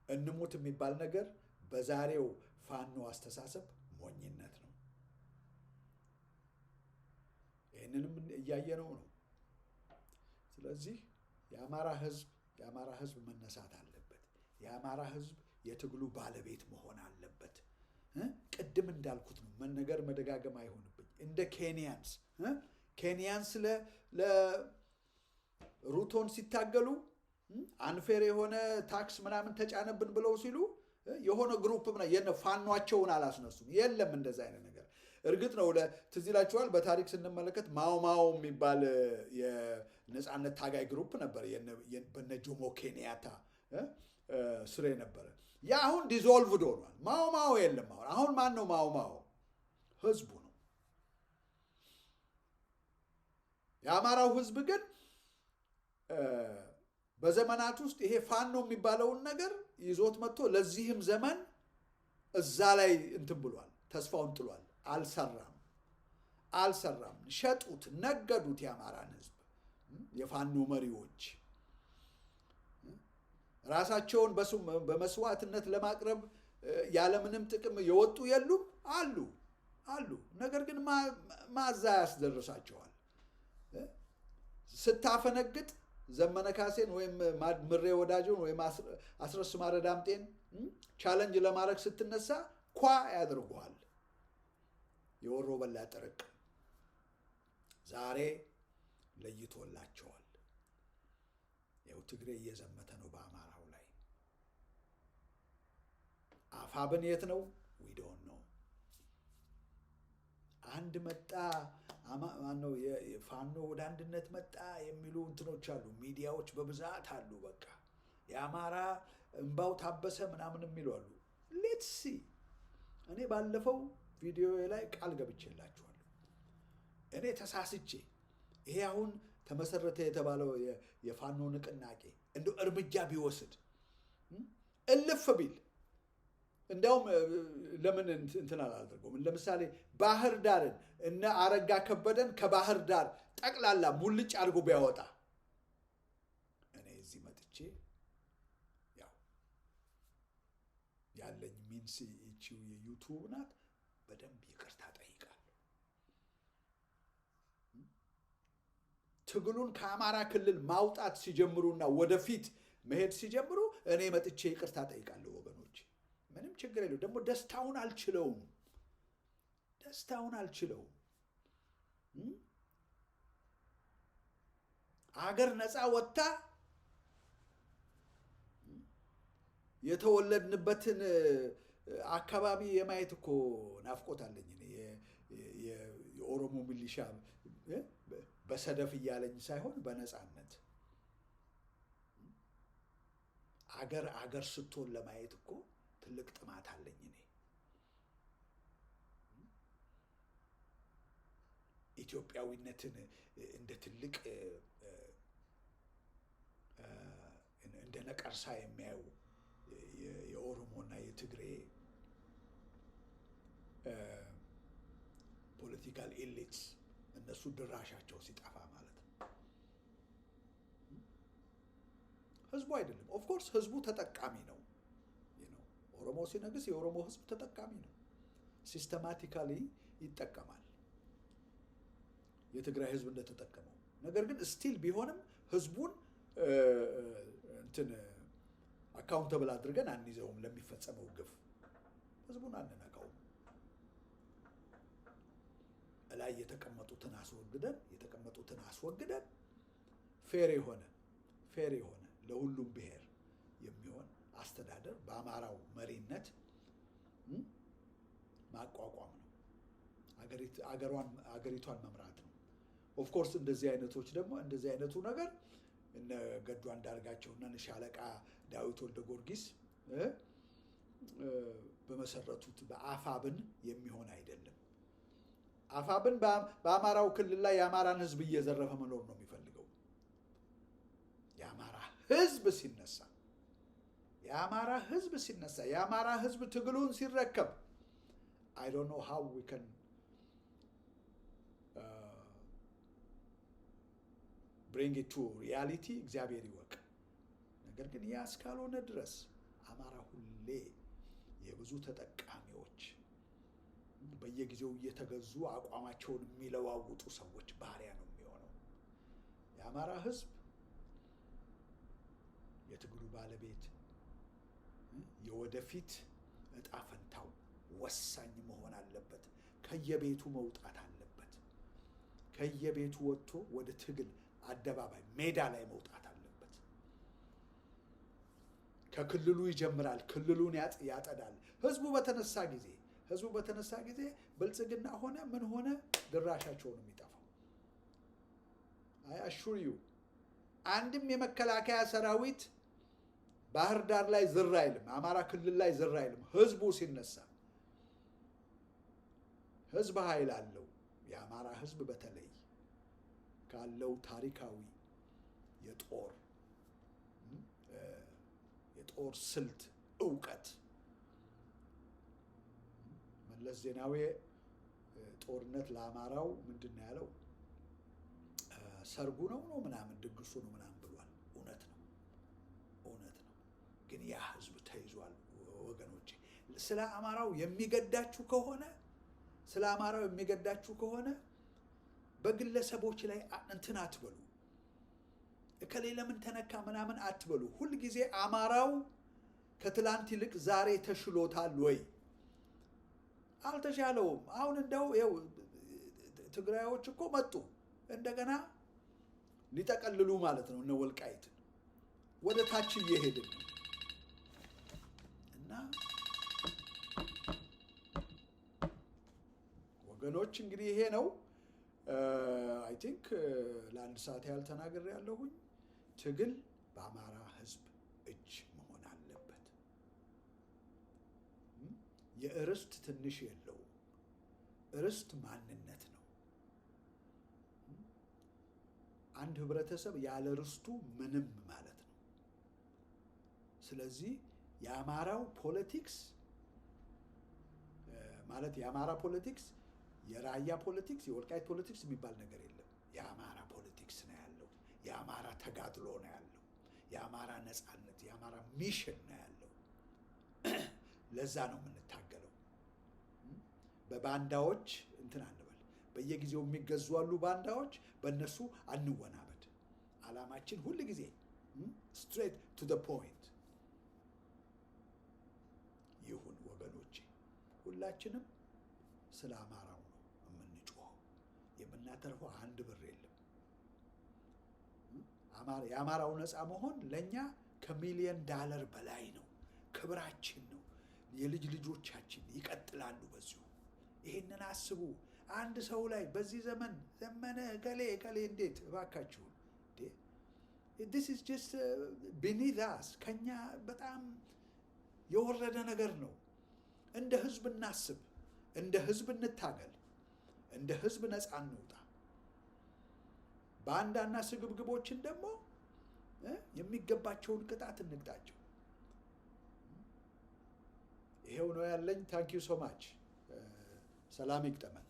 እንሙት የሚባል ነገር በዛሬው ፋኖ አስተሳሰብ ሞኝነት ነው። ይህንንም እያየነው ነው። ስለዚህ የአማራ ህዝብ መነሳት አለበት። የአማራ ህዝብ የትግሉ ባለቤት መሆን አለበት። ቅድም እንዳልኩት ነው፣ መደጋገም አይሆንብኝ። እንደ ኬንያንስ ለሩቶን ሲታገሉ አንፌር የሆነ ታክስ ምናምን ተጫነብን ብለው ሲሉ የሆነ ግሩፕ ፋኗቸውን አላስነሱም። የለም እንደዛ አይነት ነገር። እርግጥ ነው ትዝ ይላችኋል፣ በታሪክ ስንመለከት ማኦ የሚባል የነፃነት ታጋይ ግሩፕ ነበር፣ በነ ጆሞ ኬንያታ ስር ነበረ። ያ አሁን ዲዞልቭድ ሆኗል። ማኦ የለም። አሁን ማን ነው ማኦ? ህዝቡ ነው። የአማራው ህዝብ ግን በዘመናት ውስጥ ይሄ ፋኖ የሚባለውን ነገር ይዞት መጥቶ ለዚህም ዘመን እዛ ላይ እንትን ብሏል፣ ተስፋውን ጥሏል። አልሰራም። ሸጡት፣ ነገዱት። የአማራን ህዝብ የፋኖ መሪዎች ራሳቸውን በመስዋዕትነት ለማቅረብ ያለምንም ጥቅም የወጡ የሉም? አሉ። ነገር ግን ማዛ ያስደርሳቸዋል። ስታፈነግጥ ዘመነ ካሴን ወይም ምሬ ወዳጆን ወይም አስረስ ማረ ዳምጤን ቻለንጅ ለማድረግ ስትነሳ ኳ ያደርጉሃል። የወሮ በላ ጥርቅ ዛሬ ለይቶላቸዋል። ያው ትግሬ እየዘመተ ነው በአማራው ላይ። አፋብን የት ነው? ዊዶን ነው። አንድ መጣ ማነው ፋኖ ወደ አንድነት መጣ የሚሉ እንትኖች አሉ፣ ሚዲያዎች በብዛት አሉ። በቃ የአማራ እንባው ታበሰ ምናምን የሚሉ አሉ። ሌትስ ሲ። እኔ ባለፈው ቪዲዮ ላይ ቃል ገብቼላችኋለሁ። እኔ ተሳስቼ ይሄ አሁን ተመሰረተ የተባለው የፋኖ ንቅናቄ እንደው እርምጃ ቢወስድ እልፍ ቢል እንዲያውም ለምን እንትን አላደርገውም? ለምሳሌ ባህር ዳርን እነ አረጋ ከበደን ከባህር ዳር ጠቅላላ ሙልጭ አድርጎ ቢያወጣ እኔ እዚህ መጥቼ ያው ያለኝ ሚንስ ይቺው የዩቱብ ናት፣ በደንብ ይቅርታ ጠይቃለሁ። ትግሉን ከአማራ ክልል ማውጣት ሲጀምሩና ወደፊት መሄድ ሲጀምሩ እኔ መጥቼ ይቅርታ ጠይቃለሁ ወገኖች። ምንም ችግር የለው። ደግሞ ደስታውን አልችለውም። አገር ነፃ ወጥታ የተወለድንበትን አካባቢ የማየት እኮ ናፍቆት አለኝ። የኦሮሞ ሚሊሻ በሰደፍ እያለኝ ሳይሆን በነፃነት አገር ስትሆን ለማየት እኮ ትልቅ ጥማት አለኝ። እኔ ኢትዮጵያዊነትን እንደ ትልቅ እንደ ነቀርሳ የሚያዩ የኦሮሞና የትግሬ ፖለቲካል ኤሊትስ እነሱ ድራሻቸው ሲጠፋ ማለት ነው። ህዝቡ አይደለም። ኦፍኮርስ ህዝቡ ተጠቃሚ ነው። ኦሮሞ ሲነግስ የኦሮሞ ህዝብ ተጠቃሚ ነው። ሲስተማቲካሊ ይጠቀማል፣ የትግራይ ህዝብ እንደተጠቀመው። ነገር ግን ስቲል ቢሆንም ህዝቡን አካውንተብል አድርገን አንይዘውም። ለሚፈጸመው ግፍ ህዝቡን አንነካውም። እላይ የተቀመጡትን አስወግደን ፌር የሆነ ለሁሉም ብሔር የሚሆን አስተዳደር በአማራው መሪነት ማቋቋም ነው። አገሪቷን መምራት ነው። ኦፍኮርስ እንደዚህ አይነቱ ነገር እነ ገዱ አንዳርጋቸው እና ሻለቃ ዳዊት ወልደ ጊዮርጊስ በመሰረቱት በአፋብን የሚሆን አይደለም። አፋብን በአማራው ክልል ላይ የአማራን ህዝብ እየዘረፈ መኖር ነው የሚፈልገው። የአማራ ህዝብ ሲነሳ የአማራ ህዝብ ሲነሳ የአማራ ህዝብ ትግሉን ሲረከብ I don't know how we can bring it to reality እግዚአብሔር ይወቅ። ነገር ግን ያ እስካልሆነ ድረስ አማራ ሁሌ የብዙ ተጠቃሚዎች በየጊዜው እየተገዙ አቋማቸውን የሚለዋውጡ ሰዎች ባሪያ ነው የሚሆነው። የአማራ ህዝብ የትግሉ ባለቤት የወደፊት እጣ ፈንታው ወሳኝ መሆን አለበት። ከየቤቱ መውጣት አለበት። ከየቤቱ ወጥቶ ወደ ትግል አደባባይ ሜዳ ላይ መውጣት አለበት። ከክልሉ ይጀምራል። ክልሉን ያጠዳል። ህዝቡ በተነሳ ጊዜ ብልጽግና ሆነ ምን ሆነ ድራሻቸው ነው የሚጠፋው። I assure you አንድም የመከላከያ ሰራዊት ባህር ዳር ላይ ዝር አይልም። አማራ ክልል ላይ ዝር አይልም። ህዝቡ ሲነሳ ህዝብ ኃይል አለው። የአማራ ህዝብ በተለይ ካለው ታሪካዊ የጦር ስልት እውቀት መለስ ዜናዊ ጦርነት ለአማራው ምንድነው ያለው? ሰርጉ ነው ምናምን ድግሱ ነው ምናምን ብሏል። እውነት ነው። ግን ያ ህዝብ ተይዟል። ወገኖቼ ስለ አማራው የሚገዳችሁ ከሆነ በግለሰቦች ላይ እንትን አትበሉ። እከሌ ለምን ተነካ ምናምን አትበሉ። ሁል ጊዜ አማራው ከትላንት ይልቅ ዛሬ ተሽሎታል ወይ? አልተሻለውም። አሁን እንደው ይኸው ትግራዮች እኮ መጡ እንደገና ሊጠቀልሉ ማለት ነው። እነ ወልቃይትን ወደ ታች እየሄድን ነው እና ወገኖች እንግዲህ ይሄ ነው። አይ ቲንክ ለአንድ ሰዓት ያህል ተናግሬያለሁኝ። ትግል በአማራ ህዝብ እጅ መሆን አለበት። የእርስት ትንሽ የለውም። እርስት ማንነት ነው። አንድ ህብረተሰብ ያለ ርስቱ ምንም ማለት ነው። ስለዚህ የአማራው ፖለቲክስ ማለት የአማራ ፖለቲክስ፣ የራያ ፖለቲክስ፣ የወልቃይት ፖለቲክስ የሚባል ነገር የለም። የአማራ ፖለቲክስ ነው ያለው። የአማራ ተጋድሎ ነው ያለው። የአማራ ነፃነት፣ የአማራ ሚሽን ነው ያለው። ለዛ ነው የምንታገለው። በባንዳዎች እንትን አንበል። በየጊዜው የሚገዙ አሉ ባንዳዎች፣ በእነሱ አንወናበድ። ዓላማችን ሁል ጊዜ ስትሬት ቱ ዘ ፖይንት ይሁን ወገኖቼ። ሁላችንም ስለ አማራው ነው የምንጮኸው። የምናተርፈው አንድ ብር የለም። የአማራው ነፃ መሆን ለእኛ $1,000,000 በላይ ነው። ክብራችን ነው። የልጅ ልጆቻችን ይቀጥላሉ በዚሁ። ይህንን አስቡ። አንድ ሰው ላይ በዚህ ዘመነ እከሌ እንዴት እባካችሁን this is just beneath us ከኛ በጣም የወረደ ነገር ነው። እንደ ህዝብ እናስብ፣ እንደ ህዝብ እንታገል፣ እንደ ህዝብ ነፃ እንውጣ። ባንዳና ስግብግቦችን ደግሞ የሚገባቸውን ቅጣት እንቅጣቸው። ይሄው ነው ያለኝ። ታንክ ዩ ሶ ማች። ሰላም ይግጠመን።